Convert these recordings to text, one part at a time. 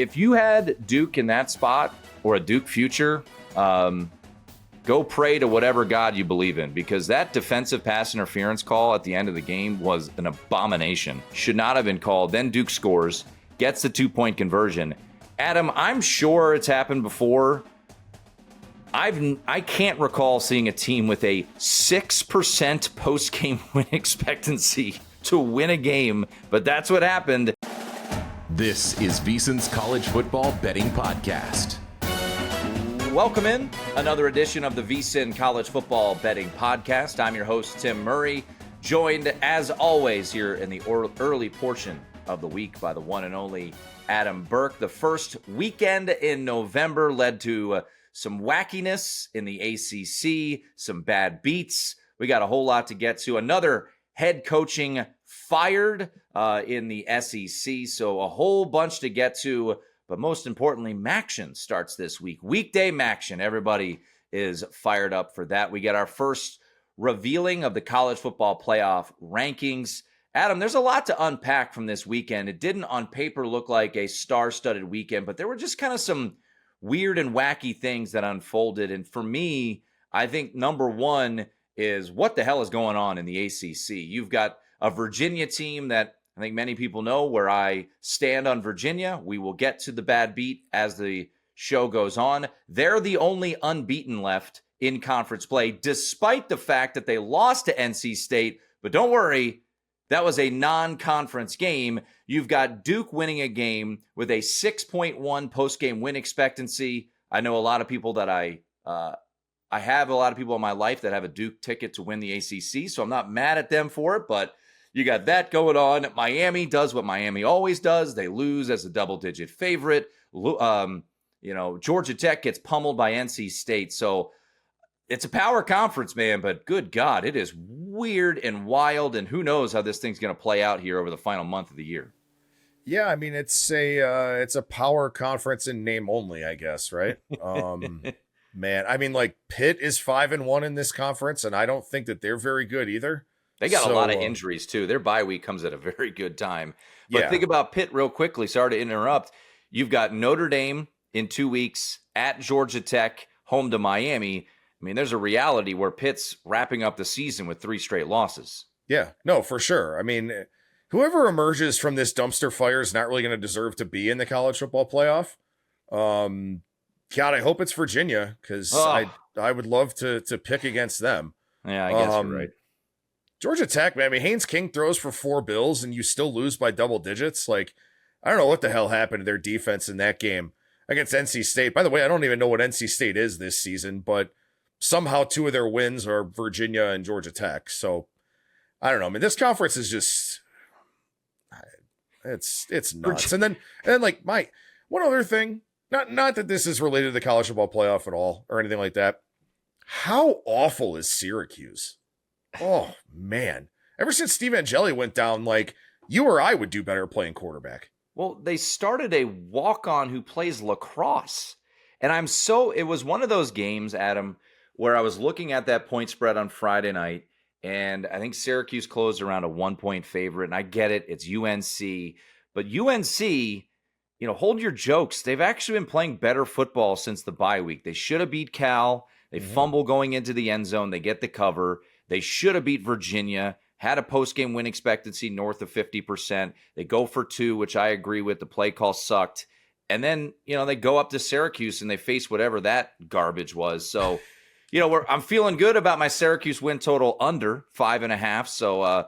if you had Duke in that spot or a Duke future, go pray to whatever God you believe in, because that defensive pass interference call at the end of the game was an abomination. Should not have been called. Then Duke scores, gets the 2-point conversion. Adam, I'm sure it's happened before. I can't recall seeing a team with a 6% post-game win expectancy to win a game, but that's what happened. This is VSiN's College Football Betting Podcast. Welcome in another edition of the VSiN College Football Betting Podcast. I'm your host, Tim Murray, joined as always here in the early portion of the week by the one and only Adam Burke. The first weekend in November led to some wackiness in the ACC, some bad beats. We got a whole lot to get to. Another head coaching fired in the SEC, so a whole bunch to get to. But most importantly, Maction starts this week. Weekday Maction. Everybody is fired up for that. We get our first revealing of the college football playoff rankings. Adam, there's a lot to unpack from this weekend. It didn't on paper look like a star-studded weekend, but there were just kind of some weird and wacky things that unfolded. And for me, I think number one is what the hell is going on in the ACC? You've got a Virginia team that I think many people know where I stand on Virginia. We will get to the bad beat as the show goes on. They're the only unbeaten left in conference play, despite the fact that they lost to NC State. But don't worry, that was a non-conference game. You've got Duke winning a game with a 6.1 post-game win expectancy. I know a lot of people that I have a lot of people in my life that have a Duke ticket to win the ACC, so I'm not mad at them for it, but you got that going on. Miami does what Miami always does. They lose as a double-digit favorite. Georgia Tech gets pummeled by NC State. So it's a power conference, man, but good God, it is weird and wild, and who knows how this thing's going to play out here over the final month of the year. Yeah, I mean, it's a power conference in name only, I guess, right? Man, I mean, like, Pitt is 5-1 in this conference, and I don't think that they're very good either. They got a lot of injuries, too. Their bye week comes at a very good time. But think about Pitt real quickly. Sorry to interrupt. You've got Notre Dame in 2 weeks, at Georgia Tech, home to Miami. I mean, there's a reality where Pitt's wrapping up the season with 3 straight losses. Yeah, no, for sure. I mean, whoever emerges from this dumpster fire is not really going to deserve to be in the college football playoff. God, I hope it's Virginia, because I would love to pick against them. Yeah, I guess you're right. Georgia Tech, man, I mean, Haynes King throws for 4 bills and you still lose by double digits. Like, I don't know what the hell happened to their defense in that game against NC State. By the way, I don't even know what NC State is this season, but somehow 2 of their wins are Virginia and Georgia Tech. So, I don't know. I mean, this conference is just, it's nuts. And then like, one other thing, not that this is related to the college football playoff at all or anything like that. How awful is Syracuse? Oh, man. Ever since Steve Angeli went down, like, you or I would do better playing quarterback. Well, they started a walk-on who plays lacrosse. And it was one of those games, Adam, where I was looking at that point spread on Friday night, and I think Syracuse closed around a 1-point favorite. And I get it. It's UNC. But UNC, hold your jokes. They've actually been playing better football since the bye week. They should have beat Cal. They fumble going into the end zone. They get the cover. They should have beat Virginia, had a post-game win expectancy north of 50%. They go for 2, which I agree with. The play call sucked. And then, they go up to Syracuse and they face whatever that garbage was. So, I'm feeling good about my Syracuse win total under 5.5. So,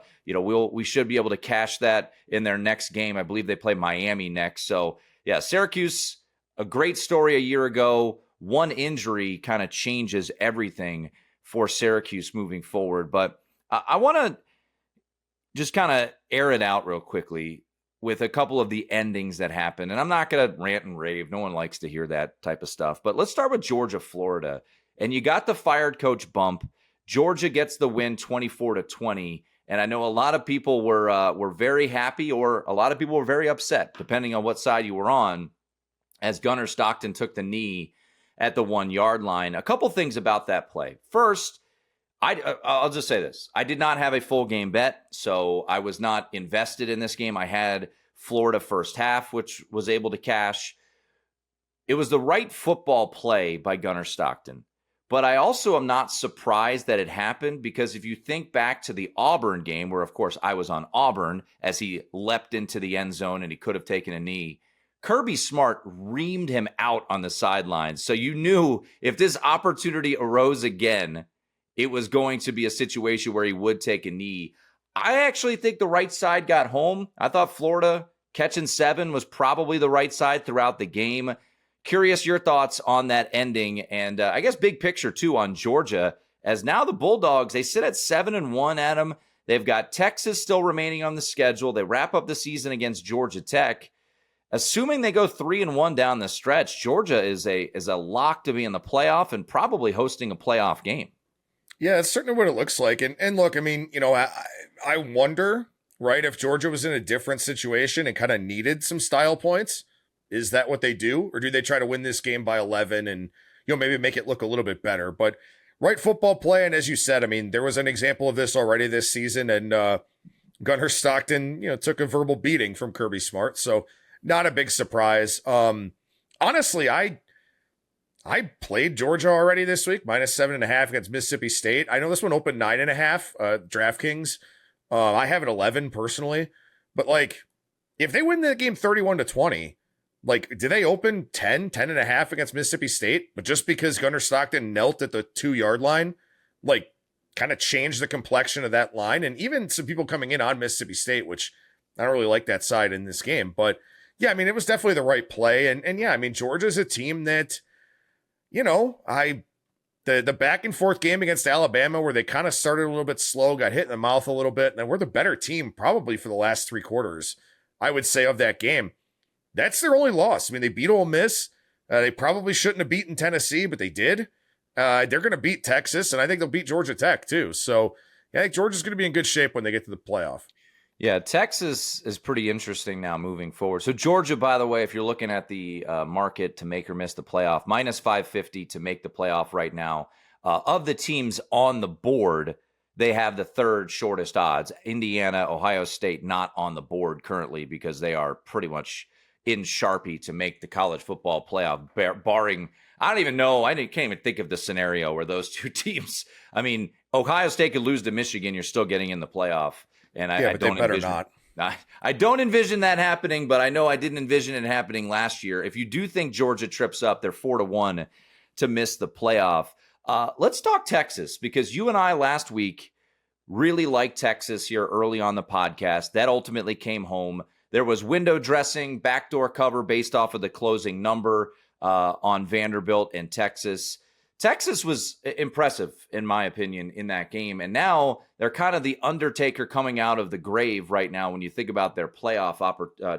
we should be able to cash that in their next game. I believe they play Miami next. So, yeah, Syracuse, a great story a year ago. One injury kind of changes everything for Syracuse moving forward. But I want to just kind of air it out real quickly with a couple of the endings that happened. And I'm not going to rant and rave. No one likes to hear that type of stuff. But let's start with Georgia, Florida. And you got the fired coach bump. Georgia gets the win 24-20. And I know a lot of people were very happy, or a lot of people were very upset, depending on what side you were on, as Gunnar Stockton took the knee at the 1-yard line. A couple things about that play. First, I'll just say this. I did not have a full game bet, so I was not invested in this game. I had Florida first half, which was able to cash. It was the right football play by Gunnar Stockton. But I also am not surprised that it happened, because if you think back to the Auburn game, where, of course, I was on Auburn as he leapt into the end zone and he could have taken a knee, Kirby Smart reamed him out on the sidelines. So you knew if this opportunity arose again, it was going to be a situation where he would take a knee. I actually think the right side got home. I thought Florida catching 7 was probably the right side throughout the game. Curious your thoughts on that ending, and I guess big picture too on Georgia, as now the Bulldogs, they sit at 7-1, Adam. They've got Texas still remaining on the schedule. They wrap up the season against Georgia Tech. Assuming they go 3-1 down the stretch, Georgia is a lock to be in the playoff and probably hosting a playoff game. Yeah, that's certainly what it looks like. And look, I mean, I wonder, right, if Georgia was in a different situation and kind of needed some style points, is that what they do? Or do they try to win this game by 11 and, maybe make it look a little bit better? But right football play, and as you said, I mean, there was an example of this already this season, and Gunnar Stockton, took a verbal beating from Kirby Smart, so not a big surprise. Honestly, I played Georgia already this week, -7.5 against Mississippi State. I know this one opened 9.5, DraftKings. I have it 11 personally, but if they win the game 31-20, do they open 10.5 against Mississippi State? But just because Gunnar Stockton knelt at the 2-yard line, kind of changed the complexion of that line. And even some people coming in on Mississippi State, which I don't really like that side in this game. But yeah, I mean, it was definitely the right play. And yeah, I mean, Georgia's a team that, the back and forth game against Alabama, where they kind of started a little bit slow, got hit in the mouth a little bit, and then we're the better team probably for the last 3 quarters, I would say, of that game. That's their only loss. I mean, they beat Ole Miss. They probably shouldn't have beaten Tennessee, but they did. They're going to beat Texas, and I think they'll beat Georgia Tech too. So yeah, I think Georgia's going to be in good shape when they get to the playoff. Yeah, Texas is pretty interesting now moving forward. So Georgia, by the way, if you're looking at the market to make or miss the playoff, -550 to make the playoff right now. Of the teams on the board, they have the third shortest odds. Indiana, Ohio State not on the board currently because they are pretty much in Sharpie to make the college football playoff, barring, I don't even know, can't even think of the scenario where those two teams, I mean, Ohio State could lose to Michigan, you're still getting in the playoff. And I don't envision, I don't envision that happening, but I know I didn't envision it happening last year. If you do think Georgia trips up, they're 4-1 to miss the playoff. Let's talk Texas, because you and I last week really liked Texas here early on the podcast. That ultimately came home. There was window dressing, backdoor cover based off of the closing number on Vanderbilt and Texas. Texas was impressive, in my opinion, in that game. And now they're kind of the Undertaker coming out of the grave right now when you think about their playoff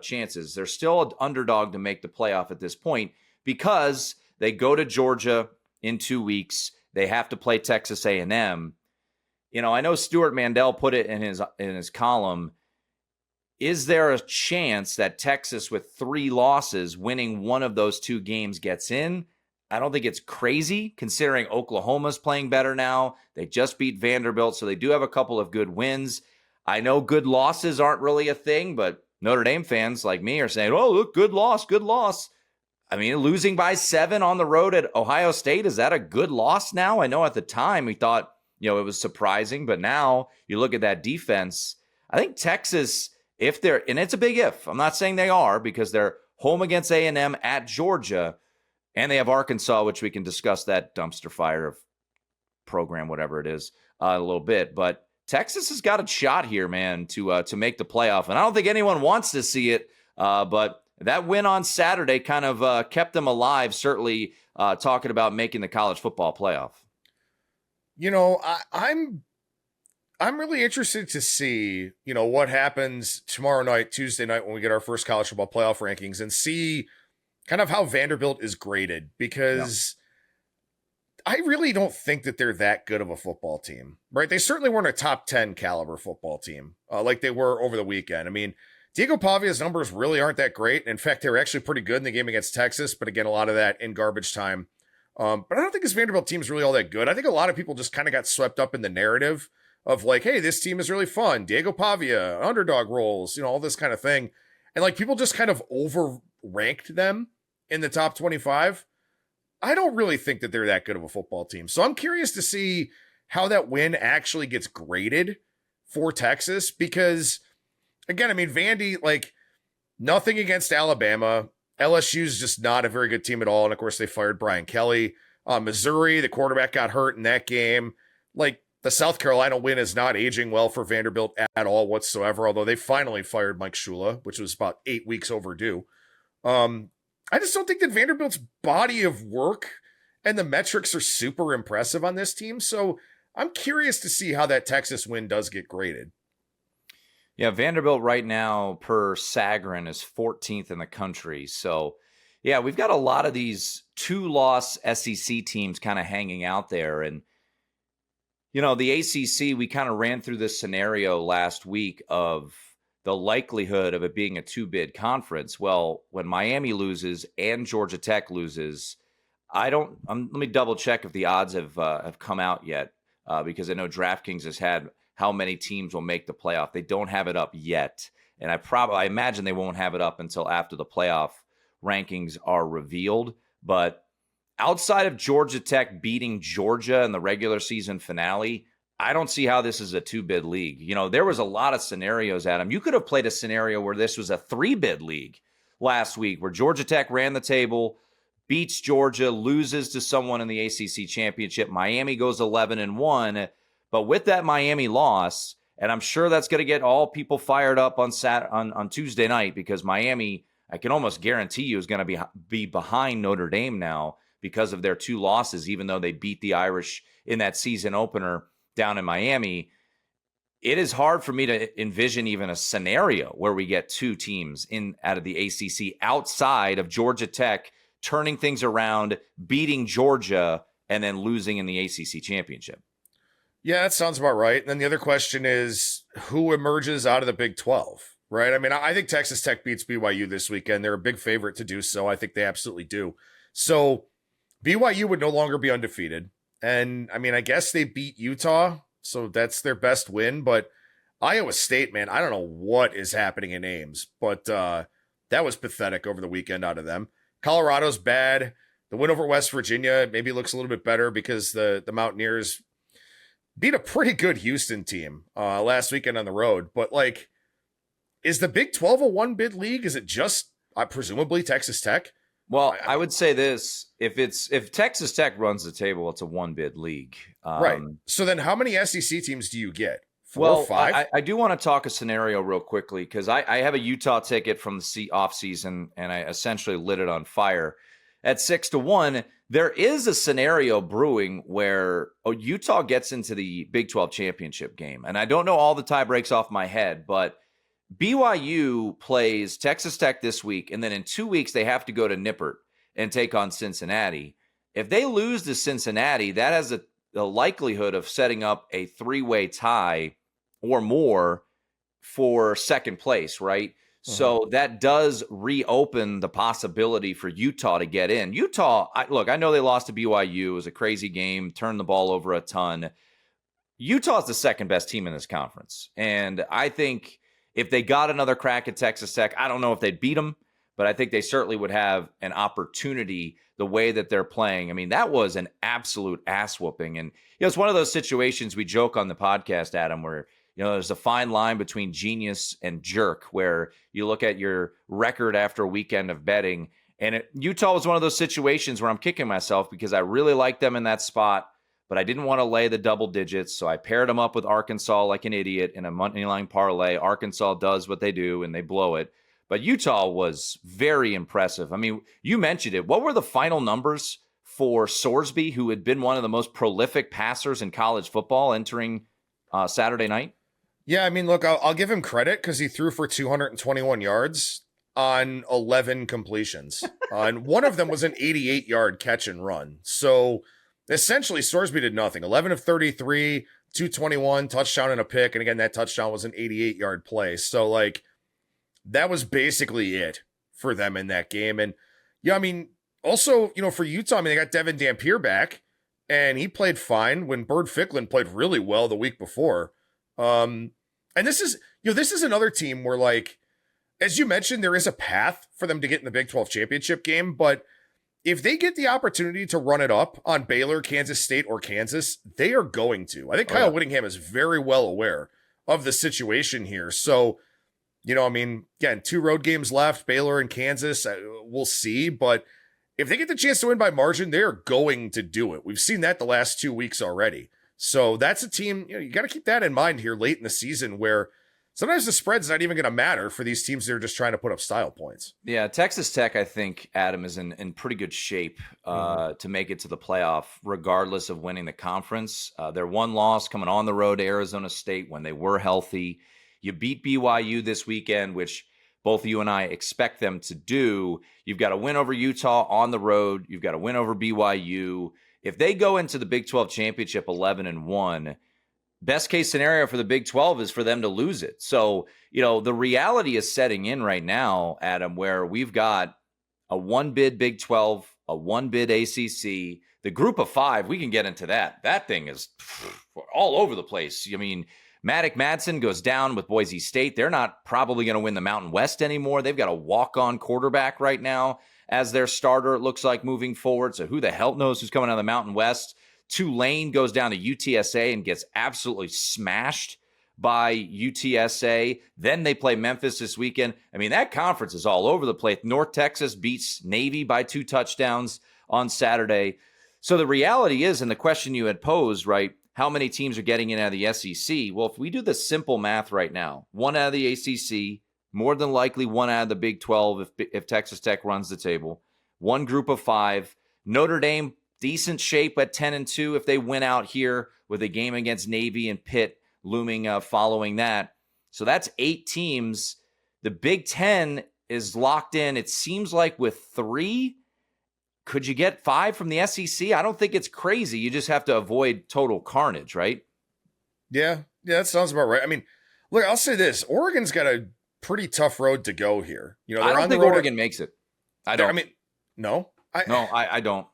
chances. They're still an underdog to make the playoff at this point because they go to Georgia in 2 weeks. They have to play Texas A&M. I know Stuart Mandel put it in his column. Is there a chance that Texas, with 3 losses, winning one of those 2 games, gets in? I don't think it's crazy, considering Oklahoma's playing better now. They just beat Vanderbilt, so they do have a couple of good wins. I know good losses aren't really a thing, but Notre Dame fans like me are saying, oh, look, good loss, good loss. I mean, losing by 7 on the road at Ohio State, is that a good loss now? I know at the time we thought, it was surprising, but now you look at that defense. I think Texas, if they're, and it's a big if, I'm not saying they are, because they're home against A&M, at Georgia, and they have Arkansas, which we can discuss that dumpster fire of program, whatever it is, a little bit. But Texas has got a shot here, man, to make the playoff. And I don't think anyone wants to see it, but that win on Saturday kind of kept them alive, certainly talking about making the college football playoff. I'm really interested to see, what happens tomorrow night, Tuesday night, when we get our first college football playoff rankings, and see kind of how Vanderbilt is graded, because I really don't think that they're that good of a football team, right? They certainly weren't a top 10 caliber football team like they were over the weekend. I mean, Diego Pavia's numbers really aren't that great. In fact, they were actually pretty good in the game against Texas, but again, a lot of that in garbage time. But I don't think this Vanderbilt team is really all that good. I think a lot of people just kind of got swept up in the narrative of hey, this team is really fun. Diego Pavia, underdog roles, all this kind of thing. And people just kind of overranked them in the top 25, I don't really think that they're that good of a football team. So I'm curious to see how that win actually gets graded for Texas, because again, I mean, Vandy, like, nothing against Alabama. LSU's just not a very good team at all. And of course, they fired Brian Kelly. Missouri, the quarterback got hurt in that game. Like, the South Carolina win is not aging well for Vanderbilt at all whatsoever, although they finally fired Mike Shula, which was about 8 weeks overdue. I just don't think that Vanderbilt's body of work and the metrics are super impressive on this team. So I'm curious to see how that Texas win does get graded. Yeah, Vanderbilt right now per Sagarin is 14th in the country. So, yeah, we've got a lot of these 2-loss SEC teams kind of hanging out there. And, you know, the ACC, we kind of ran through this scenario last week of the likelihood of it being a 2-bid conference. Well, when Miami loses and Georgia Tech loses, let me double check if the odds have come out yet, because I know DraftKings has had how many teams will make the playoff. They don't have it up yet. And I imagine they won't have it up until after the playoff rankings are revealed. But outside of Georgia Tech beating Georgia in the regular season finale, I don't see how this is a 2-bid league. You know, there was a lot of scenarios, Adam. You could have played a scenario where this was a 3-bid league last week, where Georgia Tech ran the table, beats Georgia, loses to someone in the ACC championship. Miami goes 11-1. But with that Miami loss, and I'm sure that's going to get all people fired up on Tuesday night, because Miami, I can almost guarantee you, is going to be behind Notre Dame now because of their 2 losses, even though they beat the Irish in that season opener down in Miami. It is hard for me to envision even a scenario where we get 2 teams out of the ACC outside of Georgia Tech turning things around, beating Georgia, and then losing in the ACC championship. Yeah, that sounds about right. And then the other question is, who emerges out of the Big 12, right? I mean, I think Texas Tech beats BYU this weekend. They're a big favorite to do so. I think they absolutely do. So BYU would no longer be undefeated. And I mean, I guess they beat Utah, so that's their best win. But Iowa State, man, I don't know what is happening in Ames, but that was pathetic over the weekend out of them. Colorado's bad. The win over West Virginia maybe looks a little bit better because the Mountaineers beat a pretty good Houston team last weekend on the road. But, like, is the Big 12 a 1-bid league? Is it just presumably Texas Tech? Well, I would say this. If Texas Tech runs the table, it's a 1-bid league. Right. So then how many SEC teams do you get? 4 well, or 5? I do want to talk a scenario real quickly, because I have a Utah ticket from the offseason, and I essentially lit it on fire. At 6-1, there is a scenario brewing where Utah gets into the Big 12 championship game. And I don't know all the tie breaks off my head, but BYU plays Texas Tech this week, and then in 2 weeks they have to go to Nippert and take on Cincinnati. If they lose to Cincinnati, that has a likelihood of setting up a 3-way tie or more for second place, right? So that does reopen the possibility for Utah to get in. Utah, I know they lost to BYU. It was a crazy game, turned the ball over a ton. Utah's the second best team in this conference. And I think if they got another crack at Texas Tech, I don't know if they'd beat them, but I think they certainly would have an opportunity the way that they're playing. I mean, that was an absolute ass whooping. And it's one of those situations we joke on the podcast, Adam, where there's a fine line between genius and jerk, where you look at your record after a weekend of betting. And Utah was one of those situations where I'm kicking myself because I really liked them in that spot, but I didn't want to lay the double digits. So I paired them up with Arkansas like an idiot in a money line parlay. Arkansas does what they do and they blow it. But Utah was very impressive. I mean, you mentioned it. What were the final numbers for Sorsby, who had been one of the most prolific passers in college football entering Saturday night? Yeah, I mean, look, I'll give him credit because he threw for 221 yards on 11 completions. And one of them was an 88-yard catch and run. So essentially, Sorsby did nothing. 11 of 33, 221, touchdown and a pick. And again, that touchdown was an 88-yard play. So, like, that was basically it for them in that game. And, yeah, I mean, also, for Utah, I mean, they got Devin Dampier back, and he played fine when Bird Ficklin played really well the week before. And this is another team where, like, as you mentioned, there is a path for them to get in the Big 12 championship game, but if they get the opportunity to run it up on Baylor, Kansas State, or Kansas, they are going to. I think Kyle Whittingham is very well aware of the situation here. So, again, 2 road games left, Baylor and Kansas, we'll see. But if they get the chance to win by margin, they are going to do it. We've seen that the last 2 weeks already. So that's a team, you got to keep that in mind here late in the season where sometimes the spread's not even going to matter for these teams that are just trying to put up style points. Yeah, Texas Tech, I think, Adam, is in pretty good shape to make it to the playoff, regardless of winning the conference. Their one loss coming on the road to Arizona State when they were healthy. You beat BYU this weekend, which both you and I expect them to do. You've got a win over Utah on the road. You've got a win over BYU. If they go into the Big 12 championship 11-1, best case scenario for the Big 12 is for them to lose it. So, the reality is setting in right now, Adam, where we've got a 1-bid Big 12, a 1-bid ACC, the group of 5. We can get into that. That thing is all over the place. I mean, Maddox Madsen goes down with Boise State. They're not probably going to win the Mountain West anymore. They've got a walk-on quarterback right now as their starter, it looks like, moving forward. So who the hell knows who's coming out of the Mountain West? Tulane goes down to UTSA and gets absolutely smashed by UTSA. Then they play Memphis this weekend. I mean, that conference is all over the place. North Texas beats Navy by 2 touchdowns on Saturday. So the reality is, and the question you had posed, right, how many teams are getting in out of the SEC? Well, if we do the simple math right now, 1 out of the ACC, more than likely 1 out of the Big 12 if Texas Tech runs the table, 1 group of 5, Notre Dame, decent shape at 10-2 if they win out here with a game against Navy and Pitt looming following that. So that's 8 teams. The Big 10 is locked in. It seems like with 3, could you get 5 from the SEC? I don't think it's crazy. You just have to avoid total carnage, right? Yeah, that sounds about right. I mean, look, I'll say this. Oregon's got a pretty tough road to go here. I don't think Oregon makes it. I don't. No? I don't.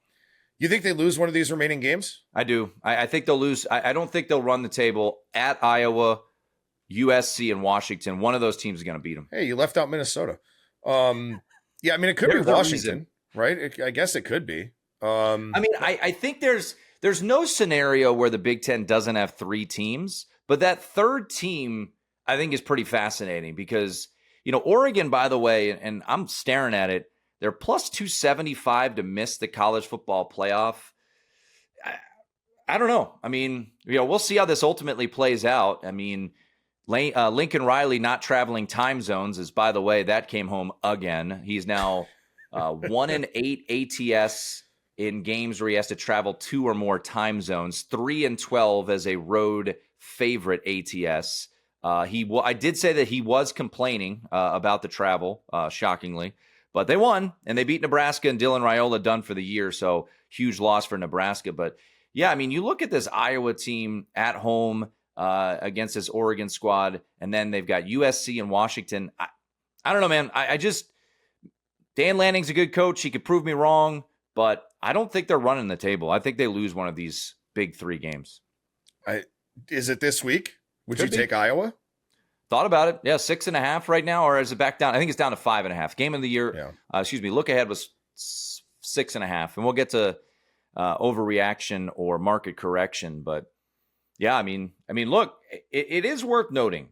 You think they lose one of these remaining games? I do. I think they'll lose. I don't think they'll run the table at Iowa, USC, and Washington. One of those teams is going to beat them. Hey, you left out Minnesota. Yeah, I mean, it could be Washington, right? I guess it could be. I think there's no scenario where the Big Ten doesn't have 3 teams, but that third team I think is pretty fascinating because, Oregon, by the way, and I'm staring at it, they're plus 275 to miss the college football playoff. I don't know. I mean, we'll see how this ultimately plays out. I mean, Lincoln Riley not traveling time zones is, by the way, that came home again. He's now 1-8 ATS in games where he has to travel 2 or more time zones, 3-12 as a road favorite ATS. I did say that he was complaining about the travel, shockingly. But they won, and they beat Nebraska, and Dylan Raiola done for the year, so huge loss for Nebraska. But, yeah, I mean, you look at this Iowa team at home against this Oregon squad, and then they've got USC and Washington. I don't know, man. I just – Dan Lanning's a good coach. He could prove me wrong, but I don't think they're running the table. I think they lose one of these big 3 games. Is it this week? Would you take Iowa? Thought about it. Yeah, 6.5 right now, or is it back down? I think it's down to 5.5. Game of the year. Yeah. Look ahead was 6.5, and we'll get to overreaction or market correction. But yeah, I mean, look, it is worth noting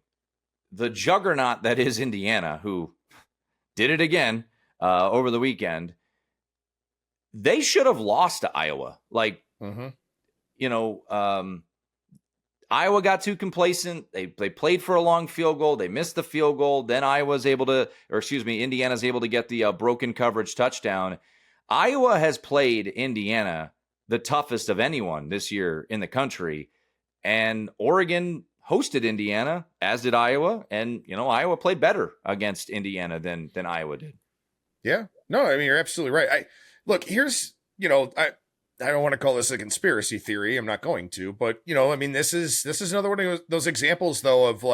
the juggernaut that is Indiana, who did it again over the weekend. They should have lost to Iowa. Iowa got too complacent. They played for a long field goal. They missed the field goal. Then Indiana's able to get the broken coverage touchdown. Iowa has played Indiana the toughest of anyone this year in the country. And Oregon hosted Indiana, as did Iowa. And, Iowa played better against Indiana than Iowa did. Yeah. No, I mean, you're absolutely right. Look, here's, I don't want to call this a conspiracy theory. I'm not going to, but this is another one of those examples though of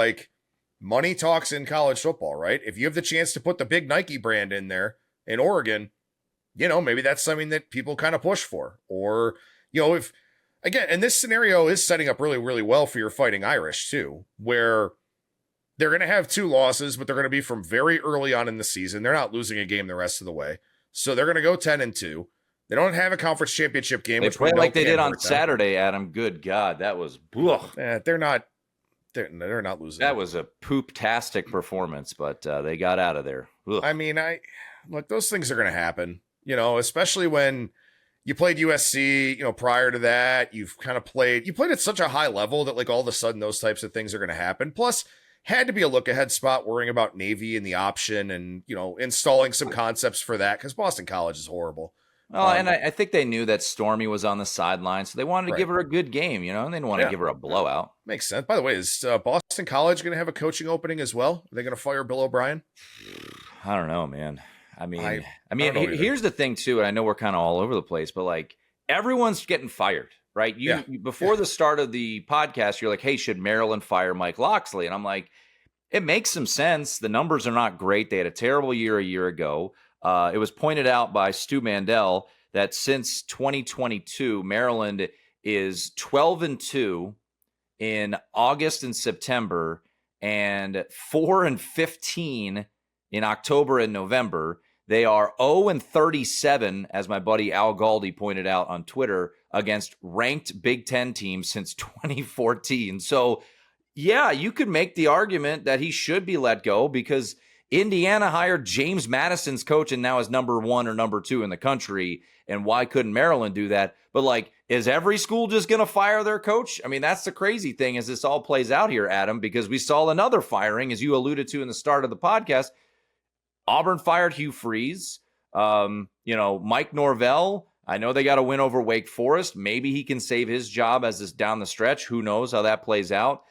money talks in college football, right? If you have the chance to put the big Nike brand in there in Oregon, maybe that's something that people kind of push for, or, if again, and this scenario is setting up really, really well for your Fighting Irish too, where They're going to have 2 losses, but they're going to be from very early on in the season. They're not losing a game the rest of the way. So they're going to go 10-2. They don't have a conference championship game. They Which play like they did on Saturday, Adam. Good God, that was they're not losing. That was a poop-tastic performance, but they got out of there. Ugh. I mean, look, those things are going to happen, especially when you played USC, prior to that, you played at such a high level that like all of a sudden those types of things are going to happen. Plus, had to be a look ahead spot worrying about Navy and the option and, installing some concepts for that because Boston College is horrible. Well, and I think they knew that Stormy was on the sideline, so they wanted to give her a good game, and they didn't want to give her a blowout. Makes sense. By the way, is Boston College going to have a coaching opening as well? Are they going to fire Bill O'Brien? I don't know, man. I mean, here's the thing too, and I know we're kind of all over the place, but like everyone's getting fired, right? Before the start of the podcast, you're like, "Hey, should Maryland fire Mike Locksley?" And I'm like, it makes some sense. The numbers are not great. They had a terrible year a year ago. It was pointed out by Stu Mandel that since 2022, Maryland is 12-2 in August and September, and 4-15 in October and November. They are 0-37, as my buddy Al Galdi pointed out on Twitter, against ranked Big Ten teams since 2014. So, yeah, you could make the argument that he should be let go because Indiana hired James Madison's coach and now is number 1 or number 2 in the country. And why couldn't Maryland do that? But like, is every school just going to fire their coach? I mean, that's the crazy thing as this all plays out here, Adam, because we saw another firing, as you alluded to in the start of the podcast. Auburn fired Hugh Freeze. Mike Norvell, I know they got a win over Wake Forest. Maybe he can save his job as this down the stretch. Who knows how that plays out?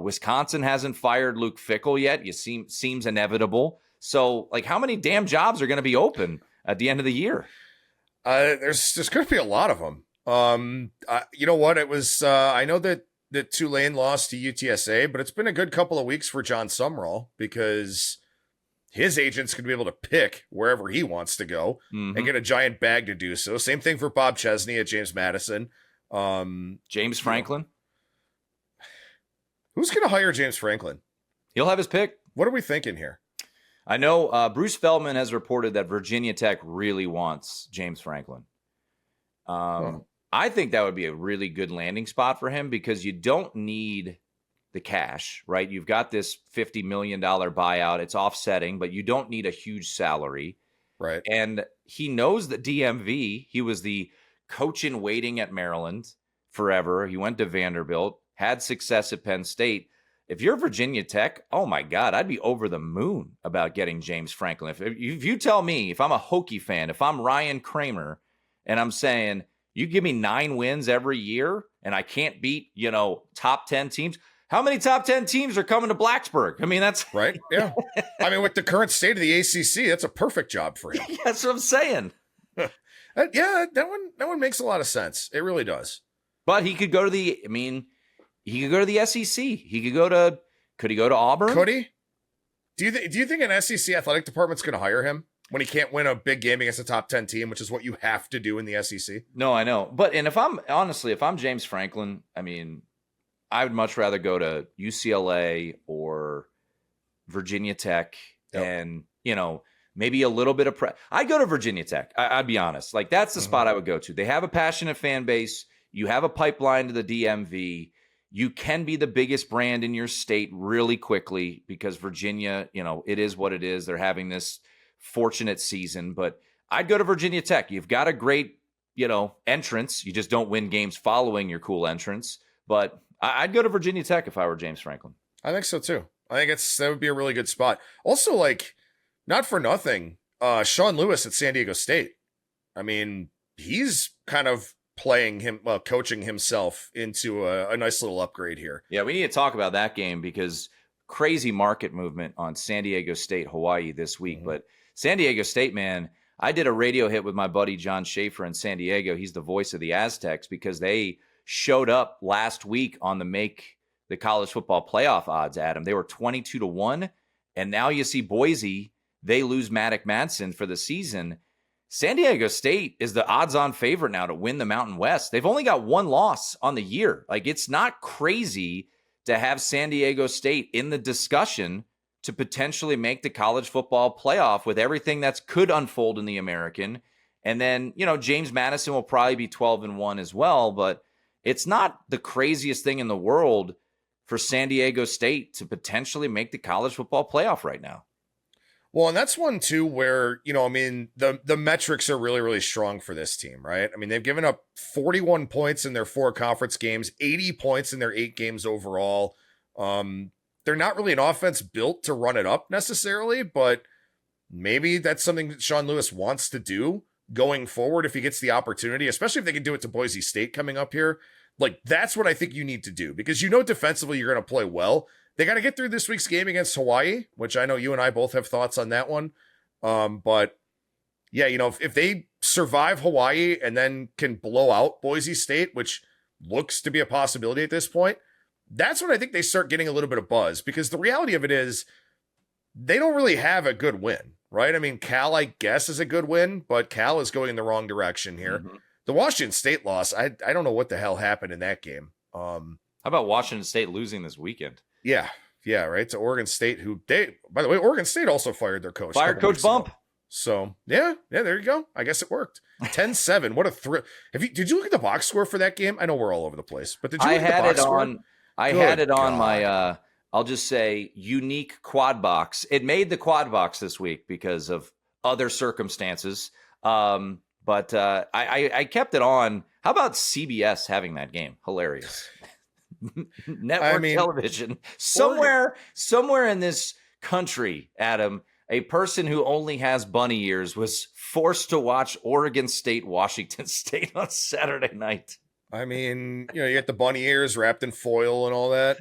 Wisconsin hasn't fired Luke Fickell yet. Seems inevitable. So, like, how many damn jobs are going to be open at the end of the year? There's going to be a lot of them. You know what? It was. I know that Tulane lost to UTSA, but it's been a good couple of weeks for John Sumrall because his agent's going to be able to pick wherever he wants to go and get a giant bag to do so. Same thing for Bob Chesney at James Madison. James Franklin. Who's going to hire James Franklin? He'll have his pick. What are we thinking here? I know Bruce Feldman has reported that Virginia Tech really wants James Franklin. I think that would be a really good landing spot for him because you don't need the cash, right? You've got this $50 million buyout. It's offsetting, but you don't need a huge salary. Right. And he knows the DMV. He was the coach in waiting at Maryland forever. He went to Vanderbilt, had success at Penn State. If you're Virginia Tech, oh my God, I'd be over the moon about getting James Franklin. If you tell me, if I'm a Hokie fan, if I'm Ryan Kramer, and I'm saying, you give me 9 wins every year and I can't beat, top 10 teams. How many top 10 teams are coming to Blacksburg? I mean, that's right. Yeah. I mean, with the current state of the ACC, that's a perfect job for him. That's what I'm saying. Yeah, that one makes a lot of sense. It really does. But he could go to the SEC. Could he go to Auburn? Could he? Do you think an SEC athletic department's going to hire him when he can't win a big game against a top 10 team, which is what you have to do in the SEC? No, I know. But if I'm James Franklin, I mean, I would much rather go to UCLA or Virginia Tech and, maybe a little bit of I'd go to Virginia Tech. I'd be honest. Like, that's the spot I would go to. They have a passionate fan base. You have a pipeline to the DMV. You can be the biggest brand in your state really quickly because Virginia, it is what it is. They're having this fortunate season, but I'd go to Virginia Tech. You've got a great, entrance. You just don't win games following your cool entrance, but I'd go to Virginia Tech if I were James Franklin. I think so too. I think that would be a really good spot. Also, like, not for nothing, Sean Lewis at San Diego State. I mean, he's kind of coaching himself into a nice little upgrade here. Yeah, we need to talk about that game because crazy market movement on San Diego State, Hawaii this week. But San Diego State, man, I did a radio hit with my buddy John Schaefer in San Diego. He's the voice of the Aztecs because they showed up last week on the college football playoff odds, Adam. They were 22-1, and now you see Boise, they lose Maddox Madsen for the season. San Diego State is the odds-on favorite now to win the Mountain West. They've only got 1 loss on the year. Like, it's not crazy to have San Diego State in the discussion to potentially make the college football playoff with everything that could unfold in the American. And then, James Madison will probably be 12-1 as well, but it's not the craziest thing in the world for San Diego State to potentially make the college football playoff right now. Well, and that's one too where, the metrics are really, really strong for this team, right? I mean, they've given up 41 points in their 4 conference games, 80 points in their 8 games overall. They're not really an offense built to run it up necessarily, but maybe that's something that Sean Lewis wants to do going forward if he gets the opportunity, especially if they can do it to Boise State coming up here. Like, that's what I think you need to do, because defensively you're going to play well. They got to get through this week's game against Hawaii, which I know you and I both have thoughts on that one. But yeah, if they survive Hawaii and then can blow out Boise State, which looks to be a possibility at this point, that's when I think they start getting a little bit of buzz, because the reality of it is they don't really have a good win, right? I mean, Cal, I guess, is a good win, but Cal is going in the wrong direction here. Mm-hmm. The Washington State loss, I don't know what the hell happened in that game. How about Washington State losing this weekend? Yeah, right. To Oregon State, by the way, Oregon State also fired their coach. Fired Coach Bump. So, yeah, there you go. I guess it worked. 10-7. What a thrill. Did you look at the box score for that game? I know we're all over the place, but did you look at the box score? I had it on my, I'll just say, unique quad box. It made the quad box this week because of other circumstances. But I kept it on. How about CBS having that game? Hilarious. Network television. Somewhere in this country, Adam, a person who only has bunny ears was forced to watch Oregon State, Washington State on Saturday night. I mean, you get the bunny ears wrapped in foil and all that.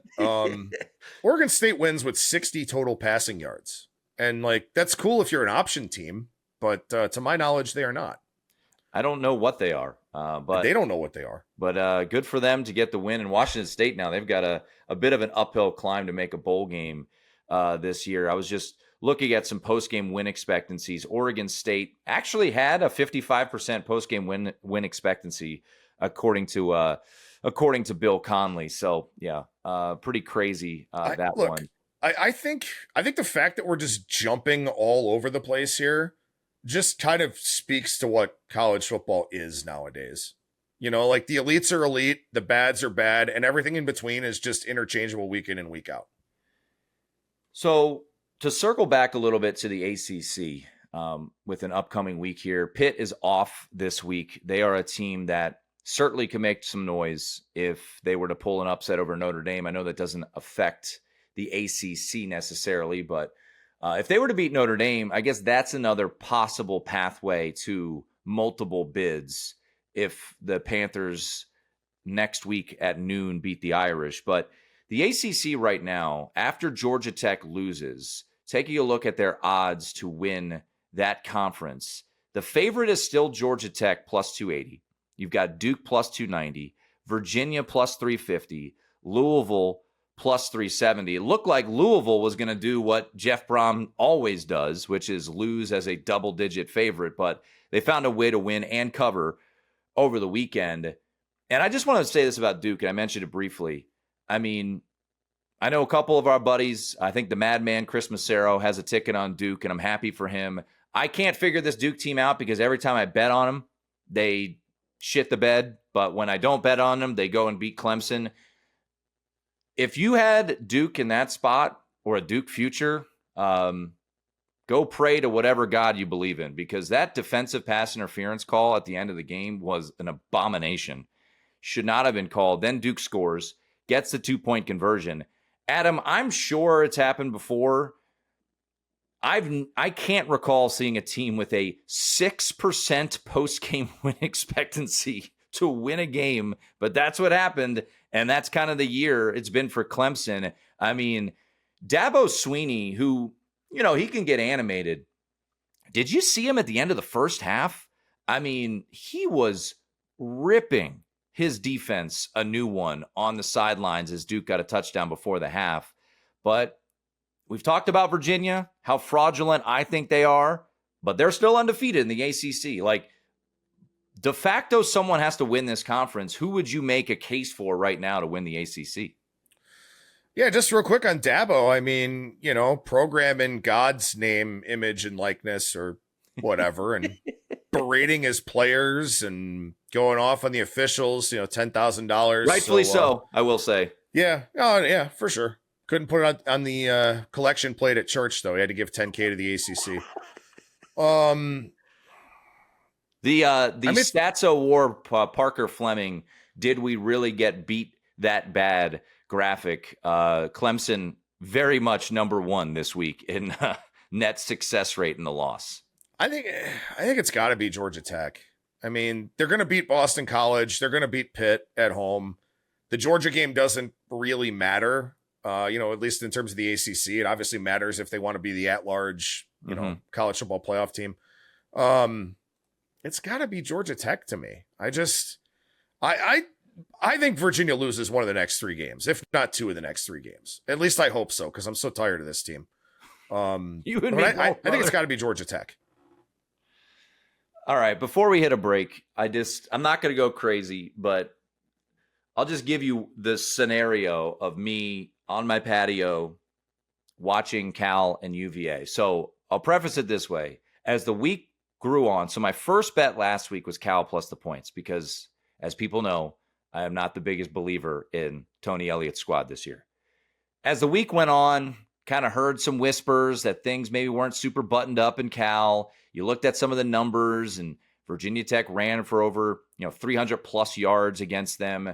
Oregon State wins with 60 total passing yards. And, that's cool if you're an option team, but to my knowledge, they are not. I don't know what they are. But they don't know what they are. But good for them to get the win. In Washington State now, they've got a bit of an uphill climb to make a bowl game this year. I was just looking at some post-game win expectancies. Oregon State actually had a 55% post-game win expectancy, according to Bill Conley. So yeah, pretty crazy one. I think the fact that we're just jumping all over the place here just kind of speaks to what college football is nowadays. The elites are elite, the bads are bad, and everything in between is just interchangeable week in and week out. So to circle back a little bit to the ACC, with an upcoming week here, Pitt is off this week. They are a team that certainly can make some noise if they were to pull an upset over Notre Dame. I know that doesn't affect the ACC necessarily, but if they were to beat Notre Dame, I guess that's another possible pathway to multiple bids if the Panthers next week at noon beat the Irish. But the ACC right now, after Georgia Tech loses, taking a look at their odds to win that conference, the favorite is still Georgia Tech plus 280. You've got Duke plus 290, Virginia plus 350, Louisville plus 370. It looked like Louisville was going to do what Jeff Brom always does, which is lose as a double-digit favorite, but they found a way to win and cover over the weekend. And I just want to say this about Duke, and I mentioned it briefly. I mean, I know a couple of our buddies. I think the madman Chris Massaro has a ticket on Duke, and I'm happy for him. I can't figure this Duke team out because every time I bet on them, they shit the bed. But when I don't bet on them, they go and beat Clemson. If you had Duke in that spot or a Duke future, go pray to whatever God you believe in, because that defensive pass interference call at the end of the game was an abomination. Should not have been called. Then Duke scores, gets the 2-point conversion. Adam, I'm sure it's happened before. I can't recall seeing a team with a 6% post-game win expectancy to win a game, but that's what happened. And that's kind of the year it's been for Clemson. I mean, Dabo Swinney, who, he can get animated. Did you see him at the end of the first half? I mean, he was ripping his defense a new one on the sidelines as Duke got a touchdown before the half. But we've talked about Virginia, how fraudulent I think they are, but they're still undefeated in the ACC. De facto, someone has to win this conference. Who would you make a case for right now to win the ACC? Yeah, just real quick on Dabo. I mean, program in God's name, image, and likeness, or whatever, and berating his players and going off on the officials, $10,000. Rightfully so, I will say. Yeah. Oh, yeah, for sure. Couldn't put it on the collection plate at church, though. He had to give $10K to the ACC. The Statso War Parker Fleming, did we really get beat that bad graphic? Clemson very much number one this week in net success rate in the loss. I think it's got to be Georgia Tech. I mean, they're going to beat Boston College. They're going to beat Pitt at home. The Georgia game doesn't really matter, at least in terms of the ACC. It obviously matters if they want to be the at-large, college football playoff team. It's got to be Georgia Tech to me. I think Virginia loses one of the next 3 games, if not 2 of the next 3 games. At least I hope so, because I'm so tired of this team. You and me I think it's got to be Georgia Tech. All right, before we hit a break, I'm not going to go crazy, but I'll just give you the scenario of me on my patio watching Cal and UVA. So I'll preface it this way. As the week grew on, so my first bet last week was Cal plus the points because, as people know, I am not the biggest believer in Tony Elliott's squad this year. As the week went on, kind of heard some whispers that things maybe weren't super buttoned up in Cal. You looked at some of the numbers, and Virginia Tech ran for over 300 plus yards against them.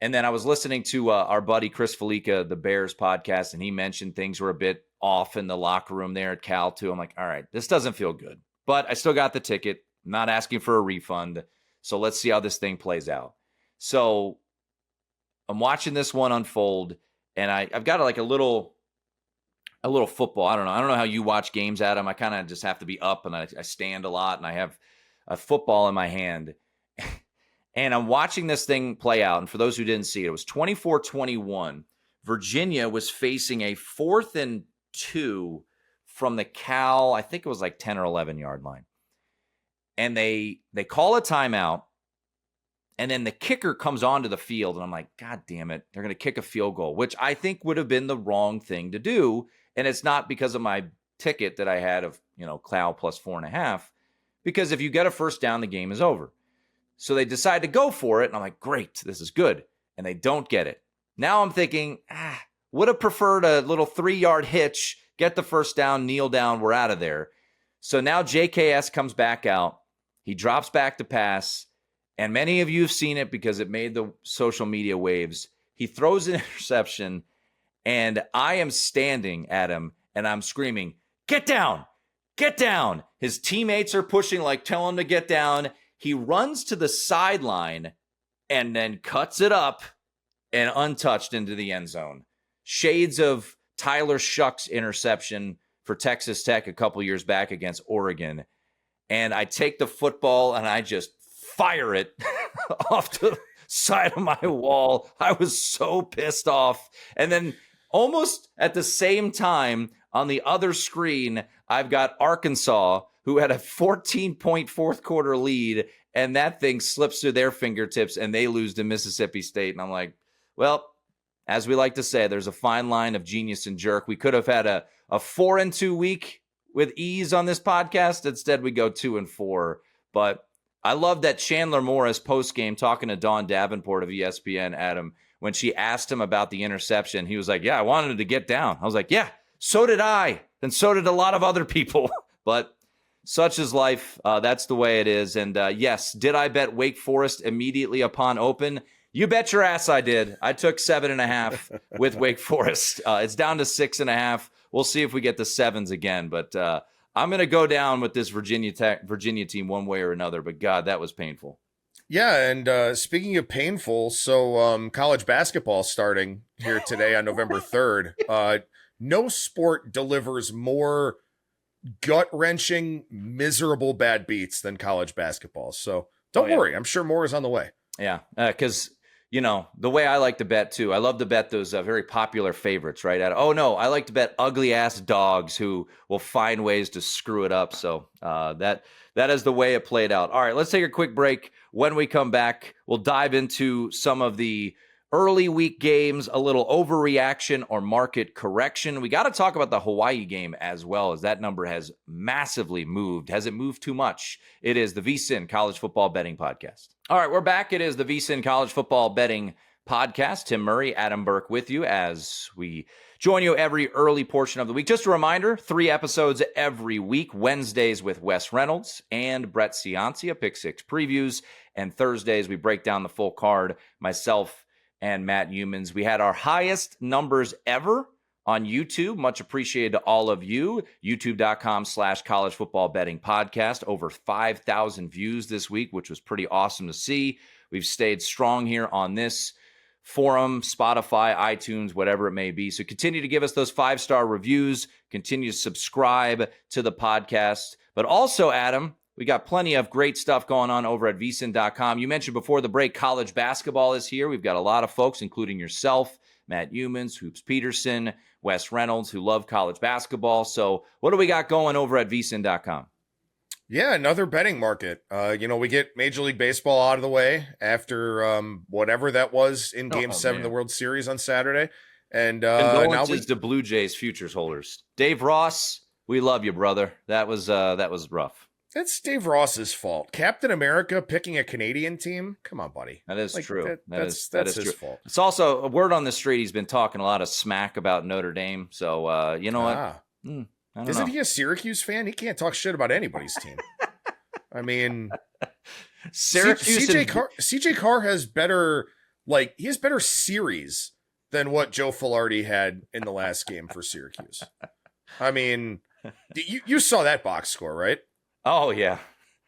And then I was listening to our buddy Chris Felica, the Bears podcast, and he mentioned things were a bit off in the locker room there at Cal too. I'm like, all right, this doesn't feel good. But I still got the ticket. I'm not asking for a refund. So let's see how this thing plays out. So I'm watching this one unfold, and I've got like a little football. I don't know how you watch games, Adam. I kind of just have to be up, and I stand a lot, and I have a football in my hand. And I'm watching this thing play out. And for those who didn't see it, it was 24-21. Virginia was facing a 4th and 2 from the Cal, I think it was like 10 or 11 yard line. And they call a timeout. And then the kicker comes onto the field. And I'm like, God damn it. They're going to kick a field goal, which I think would have been the wrong thing to do. And it's not because of my ticket that I had of, Cal plus 4.5. Because if you get a first down, the game is over. So they decide to go for it. And I'm like, great, this is good. And they don't get it. Now I'm thinking, would have preferred a little 3-yard hitch, get the first down, kneel down, we're out of there. So now JKS comes back out. He drops back to pass. And many of you have seen it because it made the social media waves. He throws an interception. And I am standing at him and I'm screaming, get down, get down. His teammates are pushing, like, tell him to get down. He runs to the sideline and then cuts it up and untouched into the end zone. Shades of Tyler Shuck's interception for Texas Tech a couple years back against Oregon. And I take the football and I just fire it off to the side of my wall. I was so pissed off. And then almost at the same time on the other screen, I've got Arkansas, who had a 14-point fourth quarter lead, and that thing slips through their fingertips, and they lose to Mississippi State. And I'm like, well, as we like to say, there's a fine line of genius and jerk. We could have had a 4-2 week with ease on this podcast. Instead, we go 2-4. But I love that Chandler Morris postgame talking to Dawn Davenport of ESPN, Adam, when she asked him about the interception. He was like, yeah, I wanted him to get down. I was like, yeah, so did I. And so did a lot of other people. But such is life. That's the way it is. And yes, did I bet Wake Forest immediately upon open? You bet your ass I did. I took 7.5 with Wake Forest. It's down to 6.5. We'll see if we get the 7s again. But I'm going to go down with this Virginia team one way or another. But God, that was painful. Yeah, and speaking of painful, so college basketball starting here today on November 3rd. No sport delivers more gut-wrenching, miserable bad beats than college basketball. So don't worry. I'm sure more is on the way. Yeah, because, the way I like to bet, too, I love to bet those very popular favorites, right? I like to bet ugly-ass dogs who will find ways to screw it up. So that is the way it played out. All right, let's take a quick break. When we come back, we'll dive into some of the early week games, a little overreaction or market correction. We got to talk about the Hawaii game as well, as that number has massively moved. Has it moved too much? It is the VSiN College Football Betting Podcast. All right, we're back. It is the VSiN College Football Betting Podcast. Tim Murray, Adam Burke with you as we join you every early portion of the week. Just a reminder, 3 episodes every week. Wednesdays with Wes Reynolds and Brett Ciancia, Pick 6 previews. And Thursdays, we break down the full card, myself and Matt Humans. We had our highest numbers ever on YouTube. Much appreciated to all of you. YouTube.com/college football betting podcast. Over 5,000 views this week, which was pretty awesome to see. We've stayed strong here on this forum, Spotify, iTunes, whatever it may be. So continue to give us those 5-star reviews. Continue to subscribe to the podcast. But also, Adam, we got plenty of great stuff going on over at vsin.com. You mentioned before the break, college basketball is here. We've got a lot of folks, including yourself, Matt Humans, Hoops Peterson, Wes Reynolds, who love college basketball. So what do we got going over at vsin.com? Yeah, another betting market. We get Major League Baseball out of the way after whatever that was in Game 7 of the World Series on Saturday. And condolences to Blue Jays futures holders. Dave Ross, we love you, brother. That was rough. That's Dave Ross's fault. Captain America picking a Canadian team? Come on, buddy. That is true. That's his fault. It's also a word on the street. He's been talking a lot of smack about Notre Dame. So, you know what? I don't Isn't know. he a Syracuse fan? He can't talk shit about anybody's team. I mean, Syracuse CJ Carr has better, he has better series than what Joe Filardi had in the last game for Syracuse. I mean, you saw that box score, right? Oh, yeah.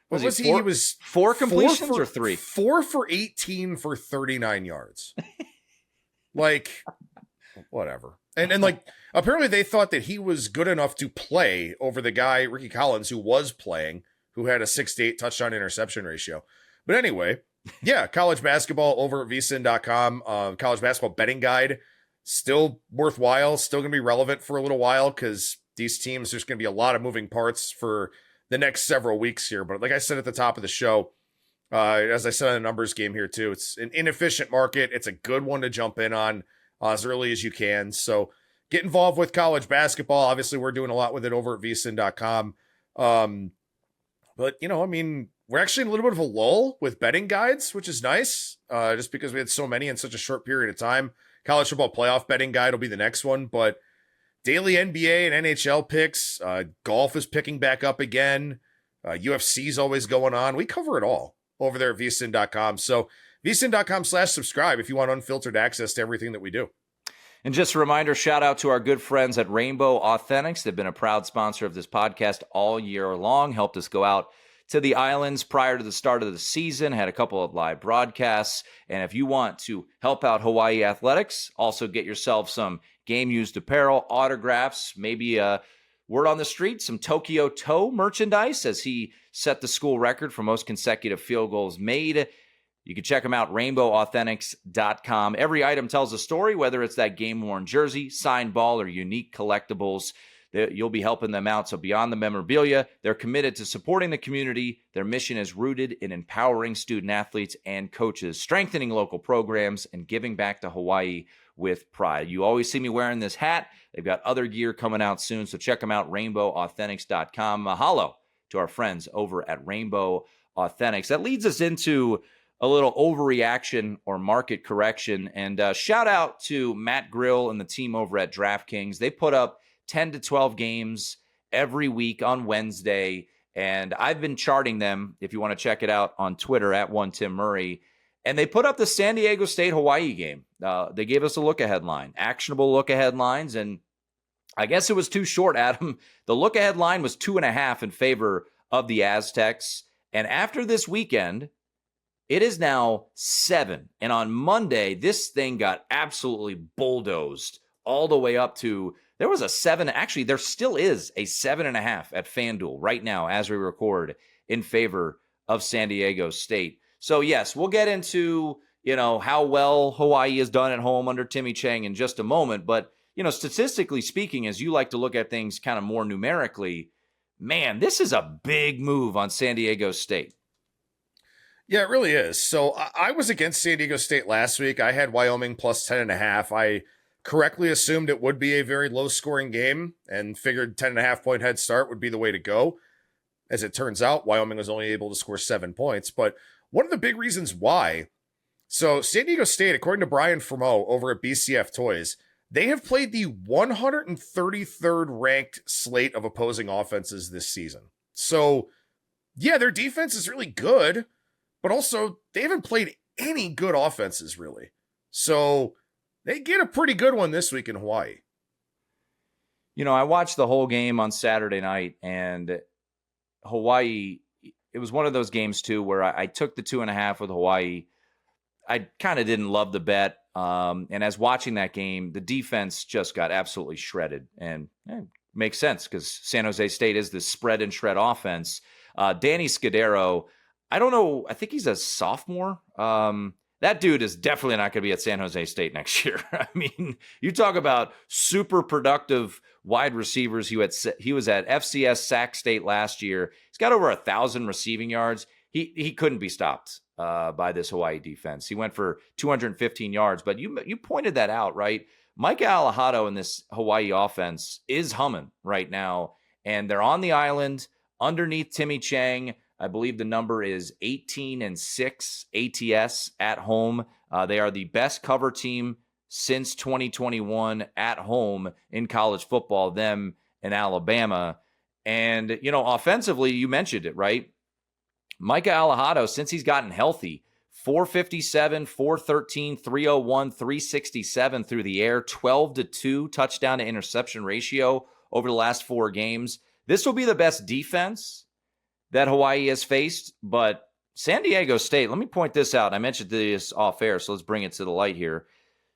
What was he? He was 4 completions or 3? 4 for 18 for 39 yards. Whatever. And apparently they thought that he was good enough to play over the guy, Ricky Collins, who was playing, who had a 6-to-8 touchdown interception ratio. But anyway, yeah, college basketball over at vsin.com. College basketball betting guide, still worthwhile, still going to be relevant for a little while because these teams, there's going to be a lot of moving parts for the next several weeks here. But like I said at the top of the show, as I said on the numbers game here too, it's an inefficient market. It's a good one to jump in on as early as you can. So get involved with college basketball. Obviously, we're doing a lot with it over at vsin.com. But, we're actually in a little bit of a lull with betting guides, which is nice, just because we had so many in such a short period of time. College football playoff betting guide will be the next one, but daily NBA and NHL picks, golf is picking back up again. UFC is always going on. We cover it all over there at vsin.com. So vsin.com/subscribe if you want unfiltered access to everything that we do. And just a reminder, shout out to our good friends at Rainbow Authentics. They've been a proud sponsor of this podcast all year long, helped us go out to the islands prior to the start of the season, had a couple of live broadcasts. And if you want to help out Hawaii athletics, also get yourself some game-used apparel, autographs, maybe a word on the street, some Tokyo Toe merchandise as he set the school record for most consecutive field goals made. You can check them out, rainbowauthentics.com. Every item tells a story, whether it's that game-worn jersey, signed ball, or unique collectibles. You'll be helping them out. So beyond the memorabilia, they're committed to supporting the community. Their mission is rooted in empowering student athletes and coaches, strengthening local programs, and giving back to Hawaii with pride. You always see me wearing this hat. They've got other gear coming out soon, so check them out, rainbowauthentics.com. Mahalo to our friends over at Rainbow Authentics. That leads us into a little overreaction or market correction. And shout out to Matt Grill and the team over at DraftKings. They put up 10 to 12 games every week on Wednesday. And I've been charting them, if you want to check it out, on Twitter at @1TimMurray. And they put up the San Diego State-Hawaii game. They gave us a look-ahead line, actionable look-ahead lines. And I guess it was too short, Adam. The look-ahead line was 2.5 in favor of the Aztecs. And after this weekend, it is now 7. And on Monday, this thing got absolutely bulldozed all the way up to, there was a 7. Actually, there still is a 7.5 at FanDuel right now as we record in favor of San Diego State. So, yes, we'll get into, how well Hawaii has done at home under Timmy Chang in just a moment. But, statistically speaking, as you like to look at things kind of more numerically, man, this is a big move on San Diego State. Yeah, it really is. So I was against San Diego State last week. I had Wyoming plus 10.5. I correctly assumed it would be a very low scoring game and figured 10.5 point head start would be the way to go. As it turns out, Wyoming was only able to score 7 points. But one of the big reasons why, so San Diego State, according to Brian Fremeau over at BCF Toys, they have played the 133rd ranked slate of opposing offenses this season. So yeah, their defense is really good, but also they haven't played any good offenses really. So they get a pretty good one this week in Hawaii. You know, I watched the whole game on Saturday night, and Hawaii, it was one of those games too where I took the 2.5 with Hawaii. I kind of didn't love the bet. And as watching that game, the defense just got absolutely shredded. And makes sense because San Jose State is this spread and shred offense. Danny Scudero, I don't know. I think he's a sophomore. That dude is definitely not going to be at San Jose State next year. I mean, you talk about super productive wide receivers. He was at FCS Sac State last year. He's got over 1,000 receiving yards. He couldn't be stopped by this Hawaii defense. He went for 215 yards, but you pointed that out, right? Micah Alejado in this Hawaii offense is humming right now, and they're on the island underneath Timmy Chang. I believe the number is 18-6 ATS at home. They are the best cover team since 2021 at home in college football, them in Alabama. And, you know, offensively, you mentioned it, right? Micah Alejado, since he's gotten healthy, 457, 413, 301, 367 through the air, 12-2 touchdown to interception ratio over the last 4 games. This will be the best defense that Hawaii has faced, but San Diego State, let me point this out. I mentioned this off air, so let's bring it to the light here.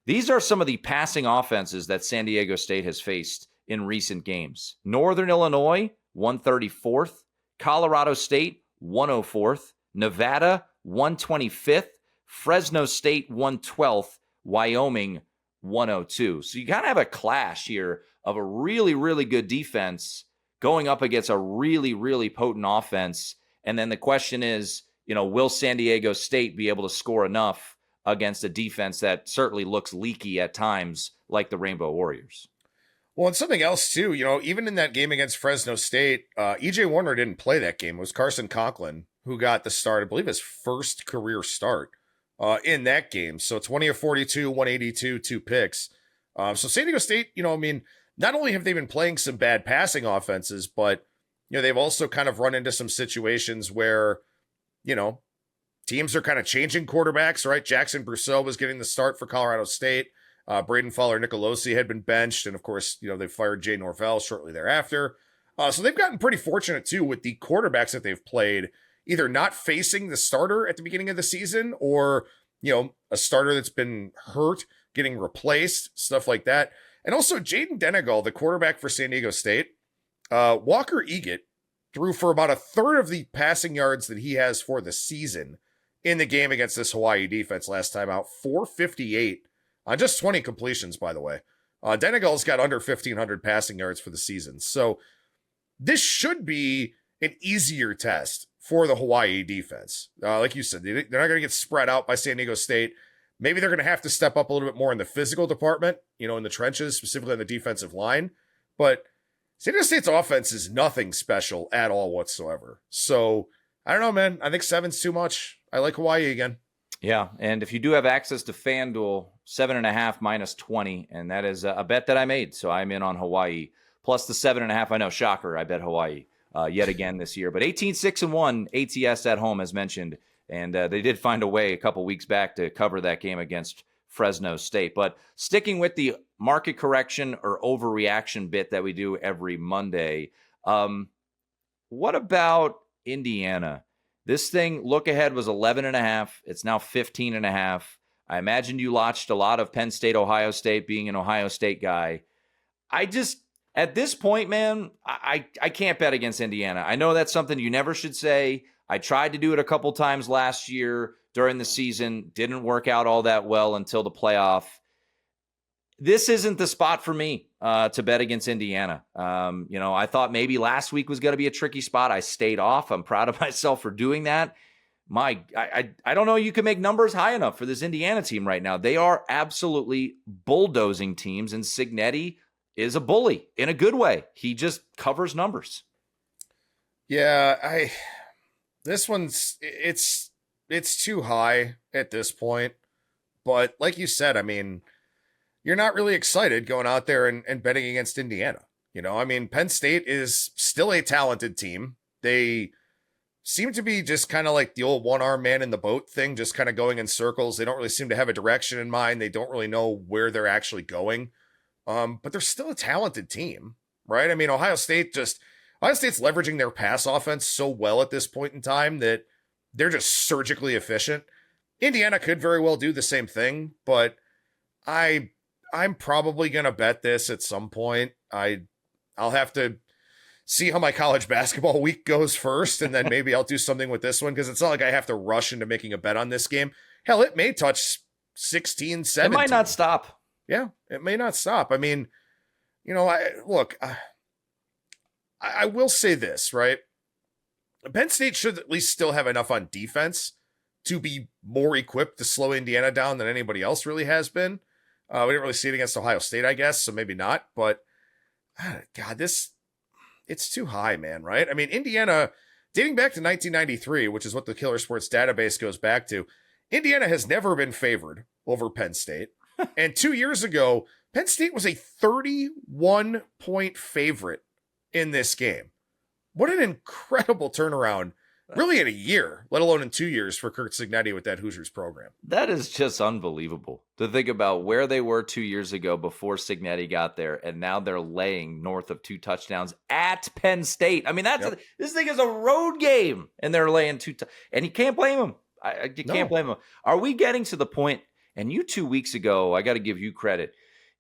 These are some of the passing offenses that San Diego State has faced in recent games. Northern Illinois, 134th. Colorado State, 104th. Nevada, 125th. Fresno State, 112th. Wyoming, 102. So you kind of have a clash here of a really, really good defense going up against a really, really potent offense. And then the question is, you know, will San Diego State be able to score enough against a defense that certainly looks leaky at times like the Rainbow Warriors? Well, and something else too, you know, even in that game against Fresno State, EJ Warner didn't play that game. It was Carson Conklin who got the start, I believe his first career start in that game. So 20 of 42, 182, 2 picks. So San Diego State, you know, I mean, not only have they been playing some bad passing offenses, but, you know, they've also kind of run into some situations where, you know, teams are kind of changing quarterbacks, right? Jackson Brousseau was getting the start for Colorado State. Braden Fowler-Nicolosi had been benched. And of course, you know, they fired Jay Norvell shortly thereafter. So they've gotten pretty fortunate too with the quarterbacks that they've played, either not facing the starter at the beginning of the season or, you know, a starter that's been hurt, getting replaced, stuff like that. And also Jaden Denegal, the quarterback for San Diego State, Walker Eggett threw for about a third of the passing yards that he has for the season in the game against this Hawaii defense last time out, 458 on just 20 completions, by the way. Denegal's got under 1,500 passing yards for the season. So this should be an easier test for the Hawaii defense. Like you said, they're not going to get spread out by San Diego State. Maybe they're going to have to step up a little bit more in the physical department, you know, in the trenches, specifically on the defensive line. But San Diego State's offense is nothing special at all whatsoever. So I don't know, man. I think 7's too much. I like Hawaii again. Yeah, and if you do have access to FanDuel, 7.5 minus 20, and that is a bet that I made. So I'm in on Hawaii. Plus the 7.5, I know, shocker, I bet Hawaii yet again this year. But 18-6-1 ATS at home, as mentioned. And they did find a way a couple weeks back to cover that game against Fresno State. But sticking with the market correction or overreaction bit that we do every Monday, what about Indiana? This thing, look ahead, was 11.5. It's now 15.5. I imagine you watched a lot of Penn State, Ohio State, being an Ohio State guy. At this point, man, I can't bet against Indiana. I know that's something you never should say. I tried to do it a couple times last year during the season. Didn't work out all that well until the playoff. This isn't the spot for me to bet against Indiana. You know, I thought maybe last week was going to be a tricky spot. I stayed off. I'm proud of myself for doing that. I don't know. You can make numbers high enough for this Indiana team right now. They are absolutely bulldozing teams, and Cignetti is a bully in a good way. He just covers numbers. Yeah, this one's it's too high at this point. But like you said, I mean, you're not really excited going out there and betting against Indiana. I mean, Penn State is still a talented team. They seem to be just kind of like the old one-arm man in the boat thing, just kind of going in circles. They don't really seem to have a direction in mind. They don't really know where they're actually going. But they're still a talented team, right? I mean, Ohio State's leveraging their pass offense so well at this point in time that they're just surgically efficient. Indiana could very well do the same thing, but I'm probably going to bet this at some point. I'll have to see how my college basketball week goes first, and then maybe I'll do something with this one, because it's not like I have to rush into making a bet on this game. Hell, it may touch 16, 17. It might not stop. Yeah, it may not stop. I mean, I will say this, right? Penn State should at least still have enough on defense to be more equipped to slow Indiana down than anybody else really has been. We didn't really see it against Ohio State, I guess, so maybe not. But, God, it's too high, man, right? I mean, Indiana, dating back to 1993, which is what the Killer Sports database goes back to, Indiana has never been favored over Penn State. And 2 years ago, Penn State was a 31-point favorite in this game. What an incredible turnaround, really in a year, let alone in 2 years for Curt Cignetti with that Hoosiers program. That is just unbelievable to think about where they were 2 years ago before Cignetti got there, and now they're laying north of 2 touchdowns at Penn State. I mean, this thing is a road game, and they're laying and you can't blame them. You can't blame them. Are we getting to the point? And you 2 weeks ago, I got to give you credit.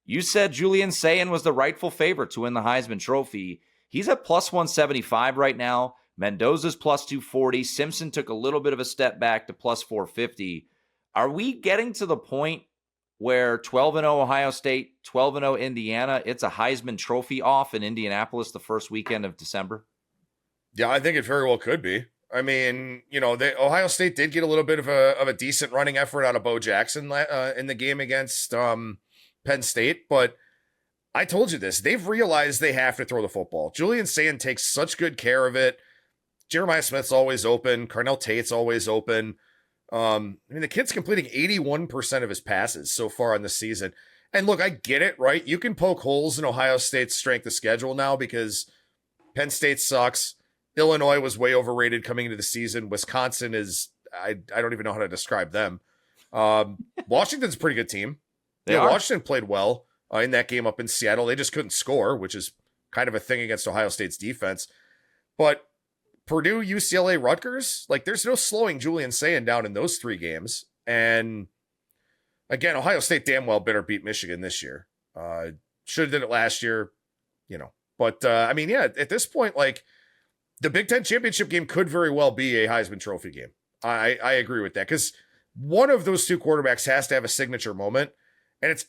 You said Julian Sayin was the rightful favorite to win the Heisman Trophy. He's at plus 175 right now. Mendoza's plus 240. Simpson took a little bit of a step back to plus 450. Are we getting to the point where 12-0 Ohio State, 12-0 Indiana, it's a Heisman Trophy off in Indianapolis the first weekend of December? Yeah, I think it very well could be. I mean, Ohio State did get a little bit of a decent running effort out of Bo Jackson in the game against Penn State, but I told you this. They've realized they have to throw the football. Julian Sayin takes such good care of it. Jeremiah Smith's always open. Carnell Tate's always open. I mean, the kid's completing 81% of his passes so far on the season. And look, I get it, right? You can poke holes in Ohio State's strength of schedule now because Penn State sucks. Illinois was way overrated coming into the season. Wisconsin is, I don't even know how to describe them. Washington's a pretty good team. Washington played well in that game up in Seattle. They just couldn't score, which is kind of a thing against Ohio State's defense. But Purdue, UCLA, Rutgers, there's no slowing Julian Sayin down in those 3 games. And again, Ohio State damn well better beat Michigan this year. Should have did it last year, But, I mean, yeah, at this point, the Big Ten championship game could very well be a Heisman Trophy game. I agree with that, because one of those 2 quarterbacks has to have a signature moment. And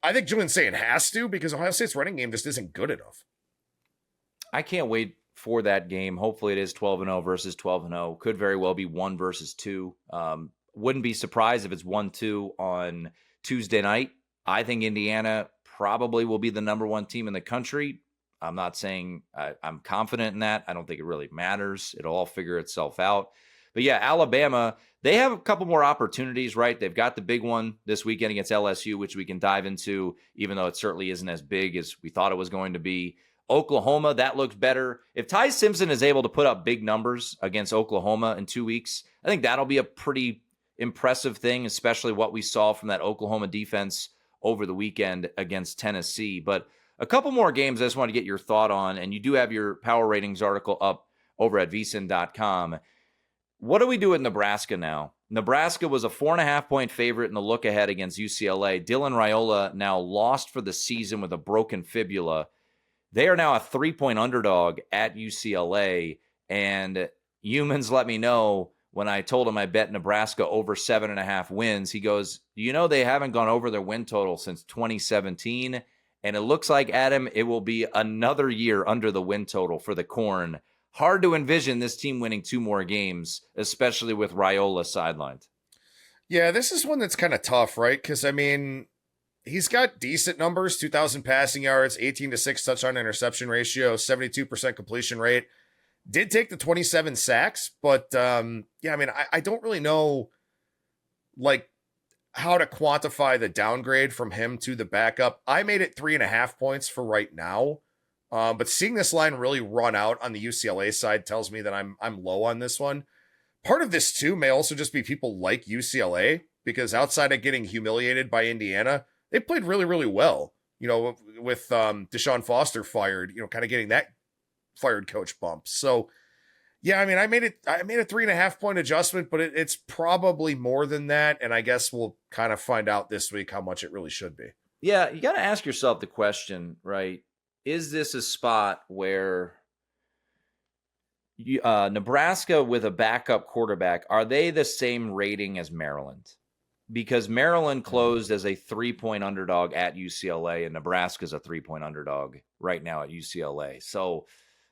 I think Julian Sayin has to, because Ohio State's running game just isn't good enough. I can't wait for that game. Hopefully it is 12-0 versus 12-0. Could very well be 1 versus 2. Wouldn't be surprised if it's 1-2 on Tuesday night. I think Indiana probably will be the number 1 team in the country. I'm not saying I'm confident in that. I don't think it really matters. It'll all figure itself out. But yeah, Alabama, they have a couple more opportunities, right? They've got the big one this weekend against LSU, which we can dive into, even though it certainly isn't as big as we thought it was going to be. Oklahoma, that looks better. If Ty Simpson is able to put up big numbers against Oklahoma in 2 weeks, I think that'll be a pretty impressive thing, especially what we saw from that Oklahoma defense over the weekend against Tennessee. But a couple more games I just want to get your thought on, and you do have your power ratings article up over at vsin.com. What do we do with Nebraska now? Nebraska was a 4.5-point favorite in the look ahead against UCLA. Dylan Raiola now lost for the season with a broken fibula. They are now a 3-point underdog at UCLA, and Humans let me know when I told him I bet Nebraska over 7.5 wins. He goes, they haven't gone over their win total since 2017. And it looks like, Adam, it will be another year under the win total for the Corn. hard to envision this team winning 2 more games, especially with Raiola sidelined. Yeah, this is one that's kind of tough, right? Because, I mean, he's got decent numbers, 2,000 passing yards, 18-6 touchdown interception ratio, 72% completion rate. Did take the 27 sacks, but yeah, I mean, I don't really know like how to quantify the downgrade from him to the backup. I made it 3.5 points for right now. But seeing this line really run out on the UCLA side tells me that I'm low on this one. Part of this too may also just be people like UCLA, because outside of getting humiliated by Indiana, they played really, really well. You know, with Deshaun Foster fired, you know, kind of getting that fired coach bump. So yeah, I mean, I made a 3.5 point adjustment, but it's probably more than that. And I guess we'll kind of find out this week how much it really should be. Yeah, you got to ask yourself the question, right? Is this a spot where Nebraska with a backup quarterback, are they the same rating as Maryland? Because Maryland closed as a 3-point underdog at UCLA, and Nebraska's a 3-point underdog right now at UCLA. So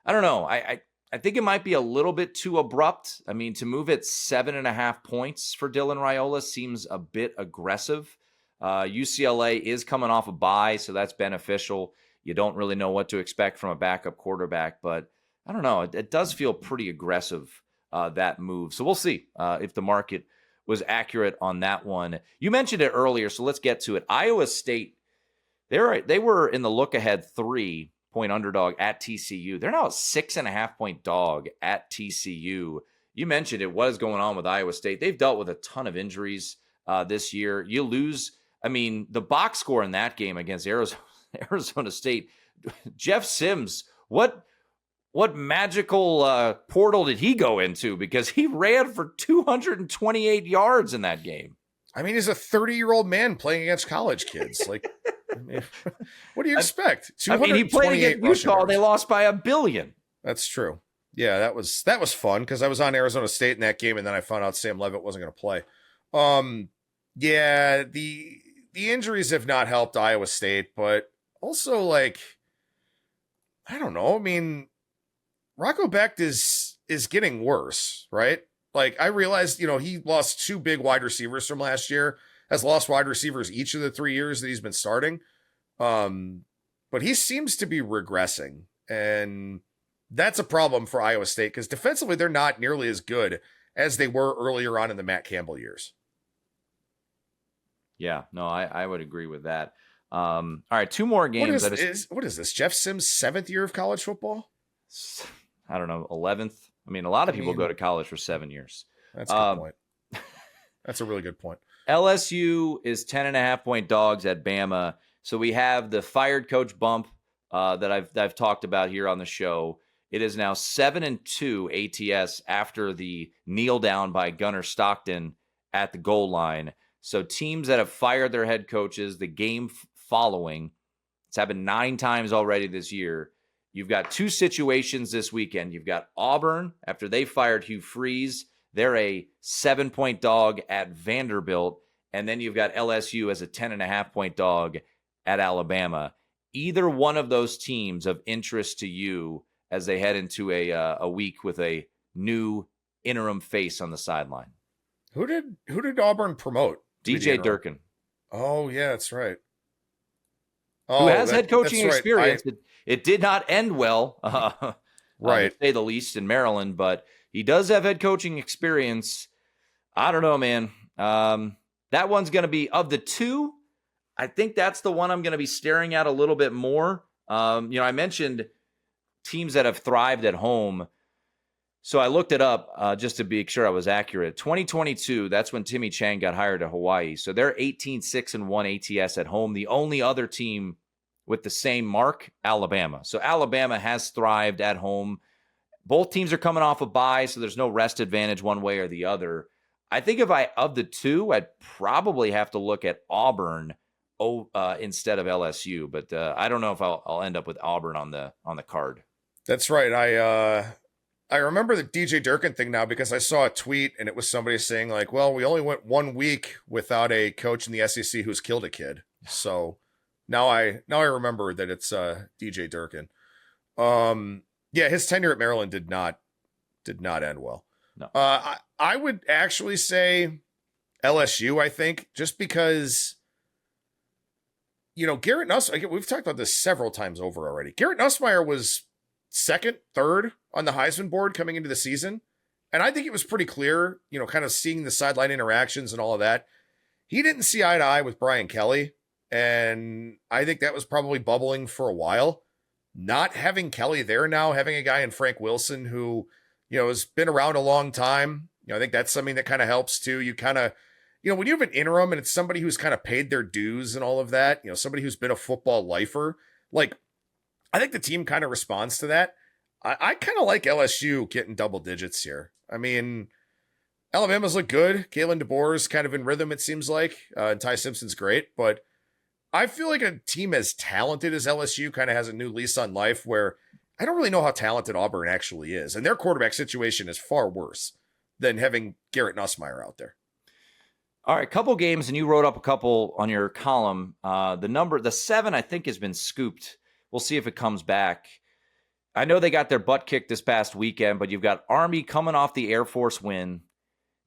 I don't know. I think it might be a little bit too abrupt. I mean, to move it 7.5 points for Dylan Raiola seems a bit aggressive. UCLA is coming off a bye, so that's beneficial. You don't really know what to expect from a backup quarterback, but I don't know. It does feel pretty aggressive, that move. So we'll see if the market was accurate on that one. You mentioned it earlier, so let's get to it. Iowa State, they were in the look-ahead 3-point underdog at TCU. They're now a 6.5-point dog at TCU. You mentioned it. What is going on with Iowa State? They've dealt with a ton of injuries this year. You lose. I mean, the box score in that game against Arizona State, Jeff Sims, what magical portal did he go into? Because he ran for 228 yards in that game. I mean, he's a 30-year-old man playing against college kids. Like, I mean, what do you expect? I mean, he played against Utah. They lost by 1 billion. That's true. Yeah, that was fun because I was on Arizona State in that game, and then I found out Sam Leavitt wasn't going to play. Yeah, the injuries have not helped Iowa State, but also, like, I don't know. I mean, Rocco Becht is getting worse, right? Like, I realized, you know, he lost 2 big wide receivers from last year, has lost wide receivers each of the 3 years that he's been starting. But he seems to be regressing, and that's a problem for Iowa State because defensively they're not nearly as good as they were earlier on in the Matt Campbell years. Yeah, no, I would agree with that. All right, 2 more games. What is this? Jeff Sims' 7th year of college football? I don't know, 11th. I mean, a lot of people go to college for 7 years. That's a good point. That's a really good point. LSU is 10.5-point dogs at Bama. So we have the fired coach bump that I've talked about here on the show. It is now 7-2 ATS after the kneel down by Gunnar Stockton at the goal line. So teams that have fired their head coaches, the game following, it's happened 9 times already this year. You've got 2 situations this weekend. You've got Auburn, after they fired Hugh Freeze. They're a 7-point dog at Vanderbilt. And then you've got LSU as a 10.5-point dog at Alabama. Either one of those teams of interest to you as they head into a week with a new interim face on the sideline? Who did Auburn promote? DJ Durkin. Oh, yeah, that's right. Who has head coaching experience. It did not end well, right, to say the least, in Maryland, but he does have head coaching experience. I don't know, man. That one's going to be, of the 2, I think that's the one I'm going to be staring at a little bit more. I mentioned teams that have thrived at home. So I looked it up just to be sure I was accurate. 2022, that's when Timmy Chang got hired at Hawaii. So they're 18-6-1 ATS at home. The only other team with the same mark, Alabama. So Alabama has thrived at home. Both teams are coming off a bye, so there's no rest advantage one way or the other. I think of the 2, I'd probably have to look at Auburn instead of LSU. But I don't know if I'll end up with Auburn on the card. That's right. I remember the DJ Durkin thing now because I saw a tweet and it was somebody saying like, well, we only went 1 week without a coach in the SEC who's killed a kid. So now I remember that it's DJ Durkin. Yeah, his tenure at Maryland did not end well. No. I would actually say LSU, I think, just because, Garrett Nussmeier, we've talked about this several times over already. Garrett Nussmeier was second, third on the Heisman board coming into the season. And I think it was pretty clear, kind of seeing the sideline interactions and all of that. He didn't see eye to eye with Brian Kelly. And I think that was probably bubbling for a while. Not having Kelly there now, having a guy in Frank Wilson who, has been around a long time. I think that's something that kind of helps too. You kind of, when you have an interim and it's somebody who's kind of paid their dues and all of that, somebody who's been a football lifer, like I think the team kind of responds to that. I kind of like LSU getting double digits here. I mean, Alabama's look good. Kalen DeBoer's kind of in rhythm, it seems like. And Ty Simpson's great, but I feel like a team as talented as LSU kind of has a new lease on life where I don't really know how talented Auburn actually is. And their quarterback situation is far worse than having Garrett Nussmeier out there. All right, couple games, and you wrote up a couple on your column. The 7, I think, has been scooped. We'll see if it comes back. I know they got their butt kicked this past weekend, but you've got Army coming off the Air Force win.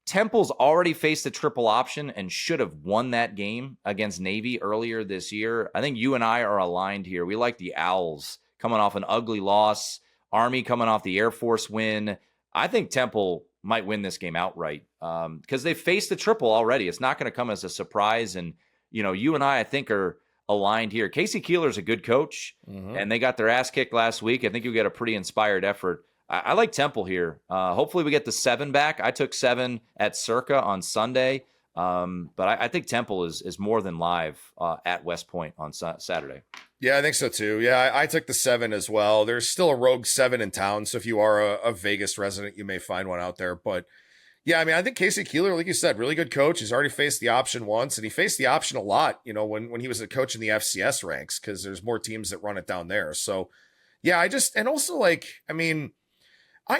Temple's already faced a triple option and should have won that game against Navy earlier this year. I think you and I are aligned here. We like the Owls coming off an ugly loss. Army coming off the Air Force win. I think Temple might win this game outright because they faced the triple already. It's not going to come as a surprise. And, you and I think, are aligned here. Casey Keeler's a good coach, and they got their ass kicked last week. I think you'll get a pretty inspired effort. I like Temple here. Hopefully we get the 7 back. I took 7 at Circa on Sunday, but I think Temple is more than live at West Point on Saturday. Yeah, I think so too. Yeah, I took the 7 as well. There's still a rogue 7 in town, so if you are a Vegas resident, you may find one out there. But yeah, I mean, I think Casey Keeler, like you said, really good coach. He's already faced the option once, and he faced the option a lot, when he was a coach in the FCS ranks, because there's more teams that run it down there. So yeah, I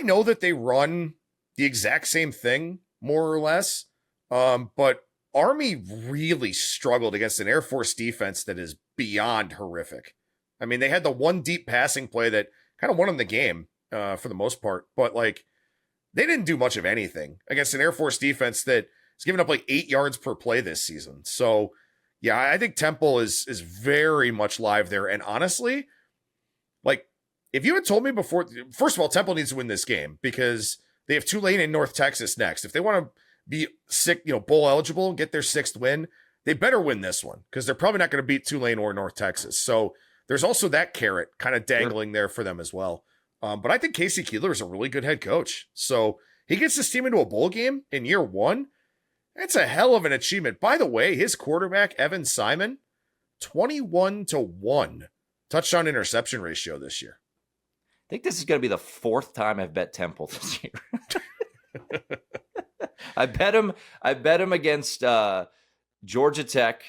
know that they run the exact same thing, more or less, but Army really struggled against an Air Force defense that is beyond horrific. I mean, they had the one deep passing play that kind of won them the game for the most part, but they didn't do much of anything against an Air Force defense that has given up 8 yards per play this season. So yeah, I think Temple is very much live there. And honestly, if you had told me before, first of all, Temple needs to win this game because they have Tulane in North Texas next. If they want to be bowl eligible and get their 6th win, they better win this one because they're probably not going to beat Tulane or North Texas. So there's also that carrot kind of dangling there for them as well. But I think Casey Keeler is a really good head coach. So he gets this team into a bowl game in year 1. That's a hell of an achievement. By the way, his quarterback, Evan Simon, 21-1 touchdown interception ratio this year. I think this is going to be the 4th time I've bet Temple this year. I bet him against Georgia Tech.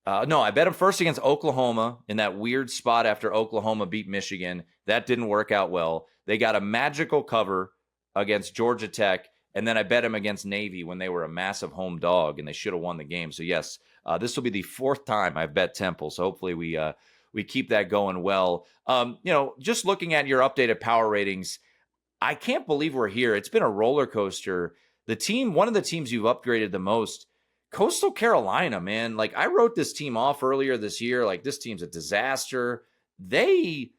I bet him first against Oklahoma in that weird spot after Oklahoma beat Michigan. That didn't work out well. They got a magical cover against Georgia Tech, and then I bet him against Navy when they were a massive home dog, and they should have won the game. So yes, this will be the 4th time I've bet Temple. So hopefully we keep that going well. Just looking at your updated power ratings, I can't believe we're here. It's been a roller coaster. One of the teams you've upgraded the most, Coastal Carolina, man. I wrote this team off earlier this year. This team's a disaster. They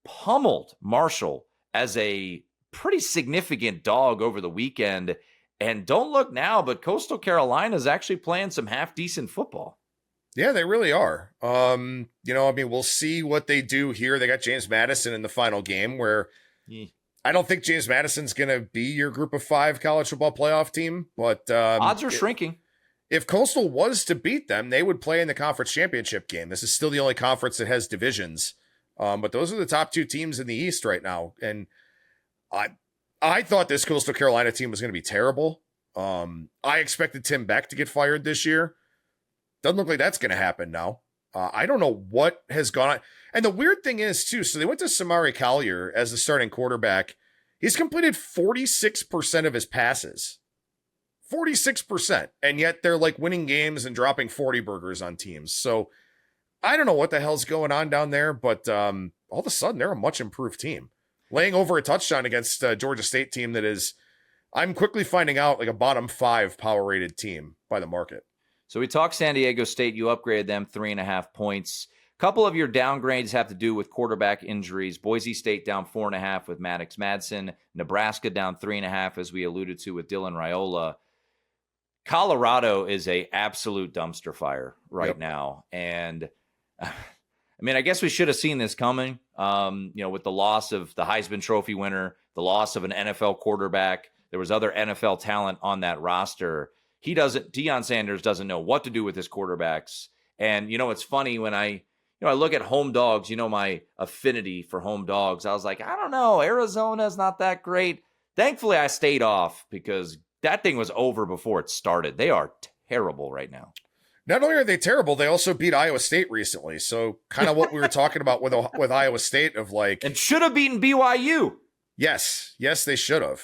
pummeled Marshall as a pretty significant dog over the weekend. And don't look now, but Coastal Carolina is actually playing some half decent football. Yeah, they really are. We'll see what they do here. They got James Madison in the final game where I don't think James Madison's going to be your group of 5 college football playoff team, but odds are shrinking. If Coastal was to beat them, they would play in the conference championship game. This is still the only conference that has divisions. But those are the top 2 teams in the East right now. And I thought this Coastal Carolina team was going to be terrible. I expected Tim Beck to get fired this year. Doesn't look like that's going to happen now. I don't know what has gone on. And the weird thing is, too, so they went to Samari Collier as the starting quarterback. He's completed 46% of his passes. 46%. And yet they're winning games and dropping 40 burgers on teams. So I don't know what the hell's going on down there, but all of a sudden they're a much improved team. laying over a touchdown against a Georgia State team that is, I'm quickly finding out, like a bottom 5 power rated team by the market. So we talked San Diego State. You upgraded them 3.5 points. Couple of your downgrades have to do with quarterback injuries. Boise State down 4.5 with Maddox Madsen. Nebraska down 3.5, as we alluded to, with Dylan Raiola. Colorado is a absolute dumpster fire right now. And I mean, I guess we should have seen this coming, with the loss of the Heisman Trophy winner, the loss of an NFL quarterback. There was other NFL talent on that roster. Deion Sanders doesn't know what to do with his quarterbacks. And, it's funny when I look at home dogs, my affinity for home dogs. I was like, I don't know. Arizona's not that great. Thankfully, I stayed off because that thing was over before it started. They are terrible right now. Not only are they terrible, they also beat Iowa State recently. So kind of what we were talking about with Iowa State of like. And should have beaten BYU. Yes, they should have.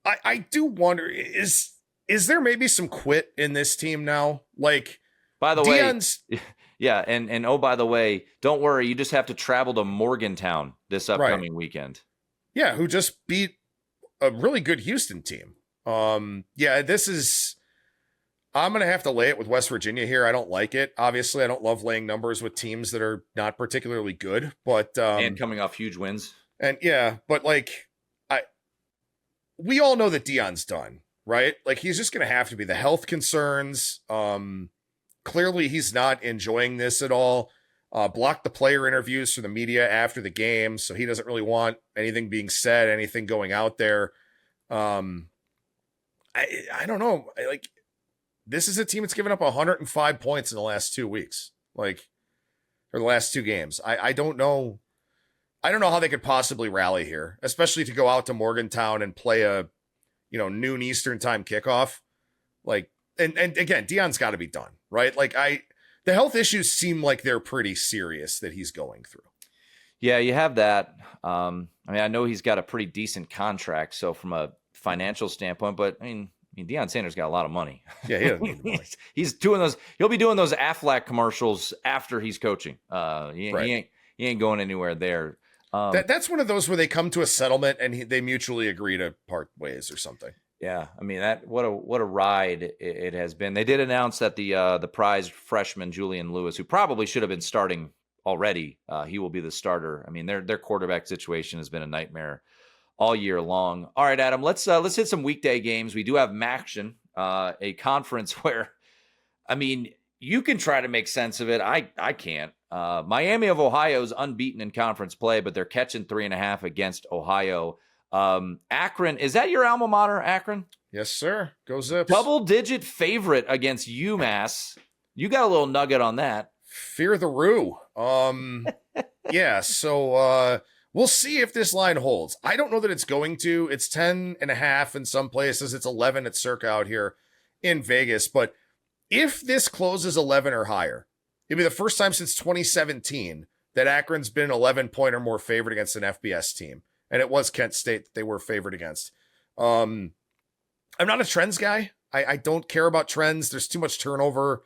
I do wonder, is there maybe some quit in this team now? Like, by the way, yeah, and oh, by the way, don't worry, you just have to travel to Morgantown this upcoming weekend. Yeah, who just beat a really good Houston team. This is, I'm going to have to lay it with West Virginia here. I don't like it. Obviously, I don't love laying numbers with teams that are not particularly good, but and coming off huge wins. And but like, we all know that Deion's done, right? Like, he's just going to have to be. The health concerns. Clearly, he's not enjoying this at all. Blocked the player interviews for the media after the game, so he doesn't really want anything being said, anything going out there. I don't know. This is a team that's given up 105 points in the last 2 weeks, or the last 2 games. I don't know. I don't know how they could possibly rally here, especially to go out to Morgantown and play a, noon Eastern time kickoff. And again, Deion's got to be done, right? The health issues seem like they're pretty serious that he's going through. Yeah, you have that. I know he's got a pretty decent contract, so from a financial standpoint, but Deion Sanders got a lot of money. Yeah, he doesn't need the money. He's doing those. He'll be doing those Aflac commercials after he's coaching. He ain't going anywhere there. That's one of those where they come to a settlement and they mutually agree to part ways or something. Yeah, what a ride it has been. They did announce that the prized freshman Julian Lewis, who probably should have been starting already, he will be the starter. Their quarterback situation has been a nightmare all year long. All right, Adam, let's hit some weekday games. We do have MACtion, a conference where, you can try to make sense of it. I can't. Miami of Ohio is unbeaten in conference play, but they're catching 3.5 against Ohio. Akron, is that your alma mater, Akron? Yes, sir. Go Zips. Double-digit favorite against UMass. You got a little nugget on that. Fear the Roo. So we'll see if this line holds. I don't know that it's going to. It's 10.5 in some places. It's 11 at Circa out here in Vegas. But if this closes 11 or higher, it'd be the first time since 2017 that Akron's been an 11-point or more favorite against an FBS team. And it was Kent State that they were favored against. I'm not a trends guy. I don't care about trends. There's too much turnover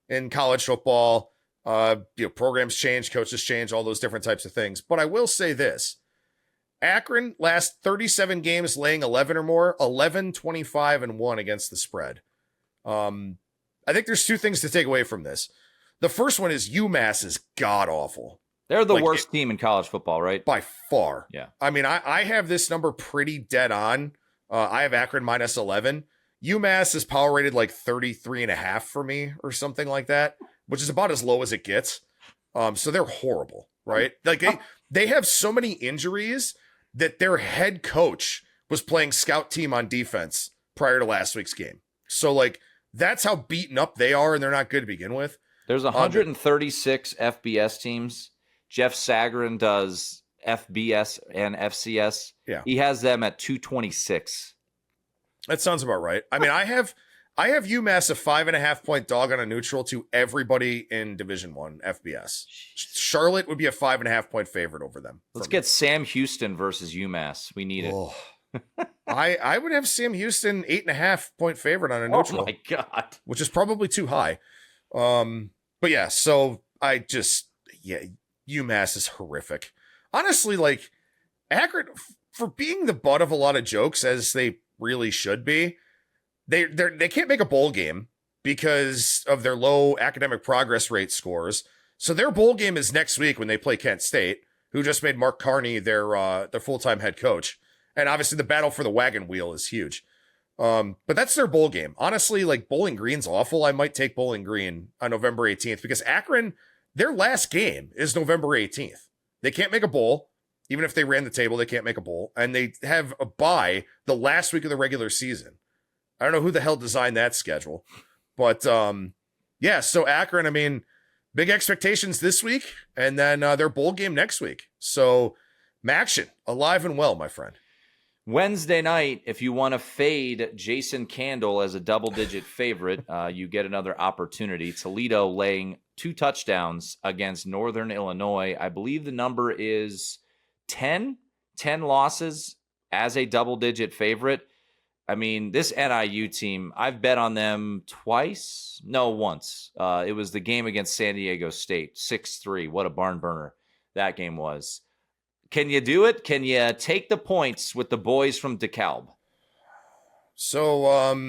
in college football. Programs change, coaches change, all those different types of things. But I will say this. Akron last 37 games laying 11 or more, 11, 25, and 1 against the spread. I think there's 2 things to take away from this. The first one is UMass is god-awful. They're the worst team in college football, right? By far. Yeah. I have this number pretty dead on. I have Akron minus 11. UMass is power rated 33.5 for me or something like that, which is about as low as it gets. So they're horrible, right? They have so many injuries that their head coach was playing scout team on defense prior to last week's game. So that's how beaten up they are, and they're not good to begin with. There's 136 FBS teams. Jeff Sagarin does FBS and FCS. Yeah. He has them at 226. That sounds about right. I have UMass a 5.5 point dog on a neutral to everybody in Division I FBS. Charlotte would be a 5.5 point favorite over them. Let's get Sam Houston versus UMass. We need it. I would have Sam Houston 8.5 point favorite on a neutral. Oh my God. Which is probably too high. But yeah, so UMass is horrific. Honestly, Akron, for being the butt of a lot of jokes, as they really should be, they can't make a bowl game because of their low academic progress rate scores. So their bowl game is next week when they play Kent State, who just made Mark Carney their full-time head coach. And obviously the battle for the wagon wheel is huge. But that's their bowl game. Honestly, like, Bowling Green's awful. I might take Bowling Green on November 18th because Akron, their last game is November 18th. They can't make a bowl. Even if they ran the table, they can't make a bowl. And they have a bye the last week of the regular season. I don't know who the hell designed that schedule. But, yeah, so Akron, I mean, big expectations this week, and then their bowl game next week. So, Maction, alive and well, my friend. Wednesday night, if you want to fade Jason Candle as a double-digit favorite, you get another opportunity. Toledo laying 2 touchdowns against Northern Illinois. I believe the number is 10 losses as a double-digit favorite. I mean, this NIU team, I've bet on them once. It was the game against San Diego State, 6-3. What a barn burner that game was. Can you do it? Can you take the points with the boys from DeKalb? So,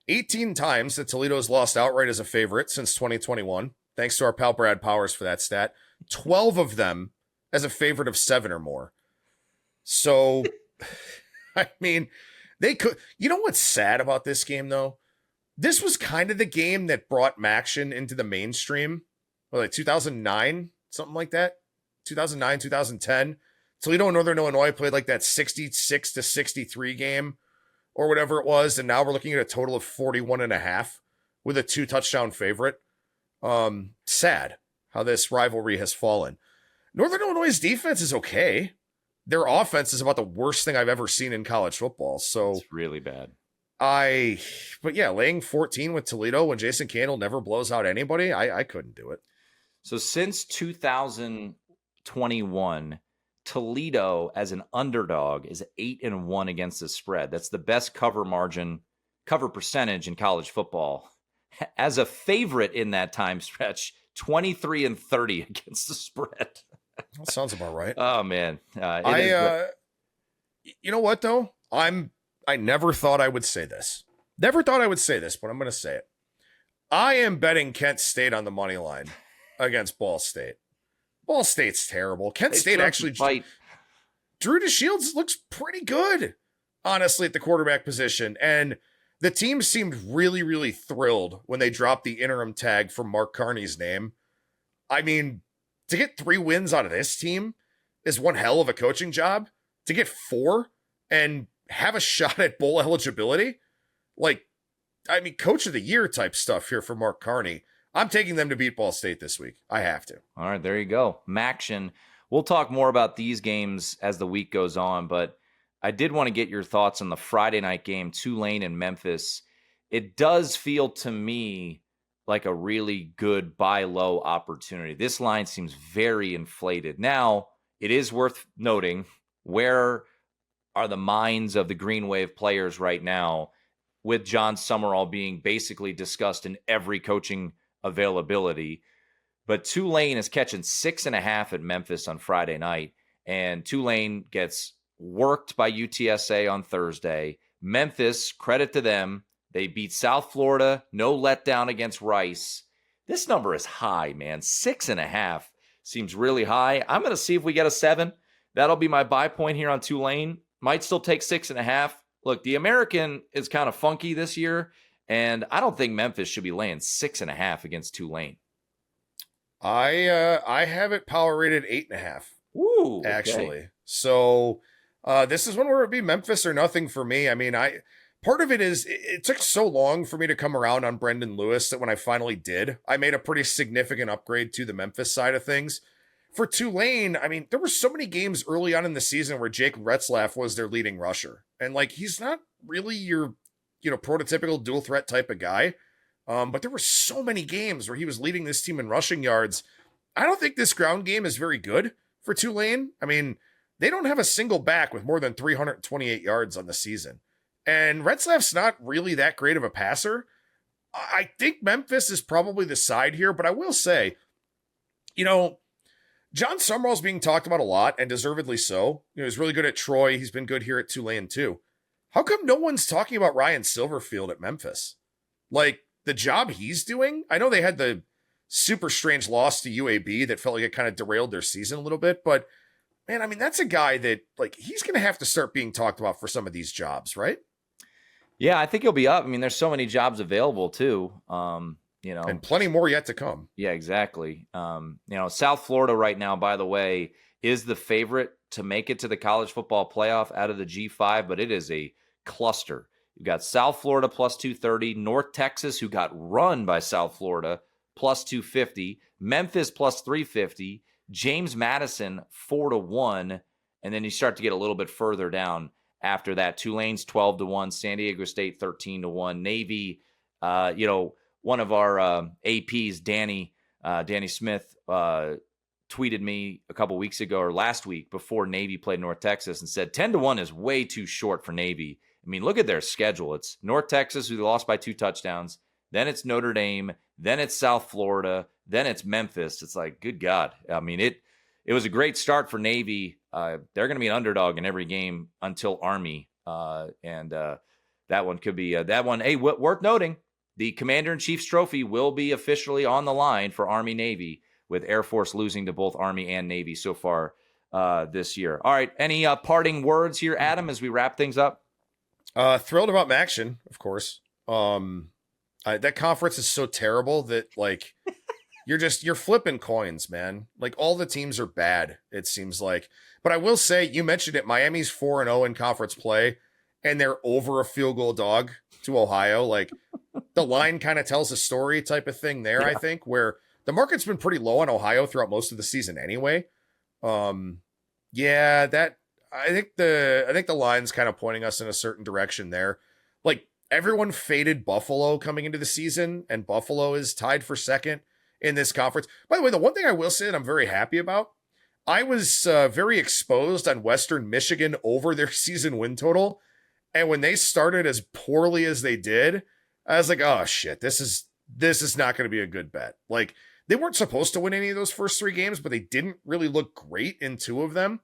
18 times that Toledo's lost outright as a favorite since 2021. Thanks to our pal Brad Powers for that stat. 12 of them as a favorite of 7 or more. So, I mean, they could. You know what's sad about this game, though? This was kind of the game that brought Maction into the mainstream. Well, like 2009, something like that. 2009, 2010. Toledo and Northern Illinois played like that 66-63 game or whatever it was. And now we're looking at a total of 41.5 with a 2 touchdown favorite. Sad how this rivalry has fallen. Northern Illinois' defense is okay. Their offense is about the worst thing I've ever seen in college football. So it's really bad. But yeah, laying 14 with Toledo when Jason Candle never blows out anybody, I couldn't do it. So since 2021, Toledo as an underdog is 8-1 against the spread. That's the best cover percentage in college football. As a favorite in that time stretch, 23-30 against the spread. That sounds about right. Oh man, you know what though? I never thought I would say this. Never thought I would say this, but I'm going to say it. I am betting Kent State on the money line against Ball State. Ball State's terrible. Kent State actually Drew DeShields looks pretty good, honestly, at the quarterback position. And the team seemed really, really thrilled when they dropped the interim tag from Mark Carney's name. I mean, to get 3 wins out of this team is one hell of a coaching job. To get 4 and have a shot at bowl eligibility, coach of the year type stuff here for Mark Carney. I'm taking them to beat Ball State this week. I have to. All right, there you go. Maction. We'll talk more about these games as the week goes on, but I did want to get your thoughts on the Friday night game, Tulane and Memphis. It does feel to me like a really good buy low opportunity. This line seems very inflated. Now, it is worth noting, where are the minds of the Green Wave players right now, with John Summerall being basically discussed in every coaching availability? But Tulane is catching 6.5 at Memphis on Friday night, and Tulane gets worked by UTSA on Thursday. Memphis, credit to them, they beat South Florida, no letdown against Rice. This number is high, man. 6.5 seems really high. I'm going to see if we get a 7. That'll be my buy point here on Tulane. Might still take 6.5. Look, the American is kind of funky this year, and I don't think Memphis should be laying 6.5 against Tulane. I have it power rated 8.5. Ooh, okay. Actually. So this is one where it'd be Memphis or nothing for me. I mean, part of it is it took so long for me to come around on Brendan Lewis that when I finally did, I made a pretty significant upgrade to the Memphis side of things. For Tulane, I mean, there were so many games early on in the season where Jake Retzlaff was their leading rusher. And he's not really your, prototypical dual threat type of guy. But there were so many games where he was leading this team in rushing yards. I don't think this ground game is very good for Tulane. I mean, they don't have a single back with more than 328 yards on the season. And Retzlaff's not really that great of a passer. I think Memphis is probably the side here, but I will say, John Summerall's being talked about a lot, and deservedly so. He's really good at Troy. He's been good here at Tulane too. How come no one's talking about Ryan Silverfield at Memphis? Like, the job he's doing? I know they had the super strange loss to UAB that felt like it kind of derailed their season a little bit, but man, I mean, that's a guy that, like, he's going to have to start being talked about for some of these jobs, right? Yeah, I think he'll be up. I mean, there's so many jobs available too. And plenty more yet to come. Yeah, exactly. South Florida right now, by the way, is the favorite to make it to the college football playoff out of the G5, but it is a cluster. You've got South Florida plus 230, North Texas, who got run by South Florida, plus 250, Memphis plus 350, James Madison 4-1, and then you start to get a little bit further down after that. Tulane's 12-1, San Diego State 13-1, Navy, one of our APs, Danny Smith, tweeted me a couple weeks ago or last week before Navy played North Texas and said 10-1 is way too short for Navy. I mean, look at their schedule. It's North Texas, who lost by 2 touchdowns. Then it's Notre Dame. Then it's South Florida. Then it's Memphis. It's like, good God. I mean, it was a great start for Navy. They're going to be an underdog in every game until Army. And that one could be that one. Hey, worth noting, the Commander-in-Chief's trophy will be officially on the line for Army-Navy, with Air Force losing to both Army and Navy so far this year. All right, any parting words here, Adam, as we wrap things up? Thrilled about Maction, of course. That conference is so terrible that, like, you're flipping coins, man. Like, all the teams are bad, it seems like. But I will say, you mentioned it, Miami's 4-0 in conference play, and they're over a field goal dog to Ohio. Like, the line kind of tells a story type of thing there, yeah. I think, where the market's been pretty low on Ohio throughout most of the season anyway. I think the line's kind of pointing us in a certain direction there. Like, everyone faded Buffalo coming into the season, and Buffalo is tied for second in this conference. By the way, the one thing I will say that I'm very happy about, I was very exposed on Western Michigan over their season win total. And when they started as poorly as they did, I was like, oh shit, this is not going to be a good bet. Like, they weren't supposed to win any of those first 3 games, but they didn't really look great in 2 of them.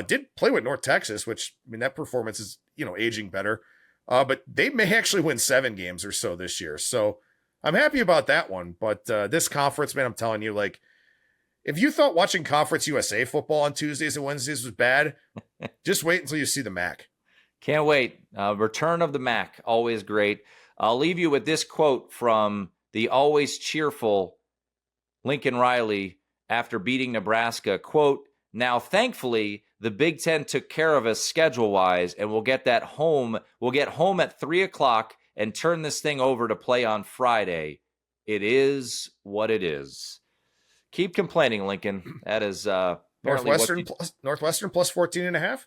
Did play with North Texas, which, I mean, that performance is, aging better. But they may actually win 7 games or so this year. So I'm happy about that one. But this conference, man, I'm telling you, like, if you thought watching Conference USA football on Tuesdays and Wednesdays was bad, just wait until you see the MAC. Can't wait. Return of the MAC, always great. I'll leave you with this quote from the always cheerful Lincoln Riley after beating Nebraska. Quote, "Now, thankfully, the Big Ten took care of us schedule-wise, and we'll get home at 3 o'clock and turn this thing over to play on Friday. It is what it is." Keep complaining, Lincoln. That is Northwestern plus 14.5.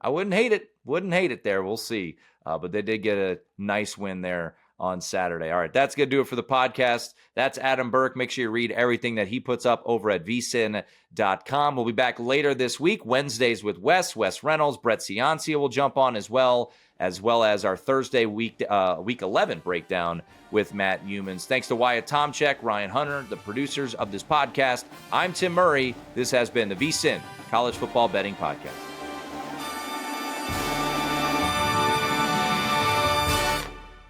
I wouldn't hate it. Wouldn't hate it there. We'll see. But they did get a nice win there on Saturday. All right, that's going to do it for the podcast. That's Adam Burke. Make sure you read everything that he puts up over at vsin.com. We'll be back later this week, Wednesdays with Wes Reynolds. Brett Ciancia will jump on as well as our Thursday week 11 breakdown with Matt Humans. Thanks to Wyatt Tomchek, Ryan Hunter, the producers of this podcast. I'm Tim Murray. This has been the VSiN College Football Betting Podcast.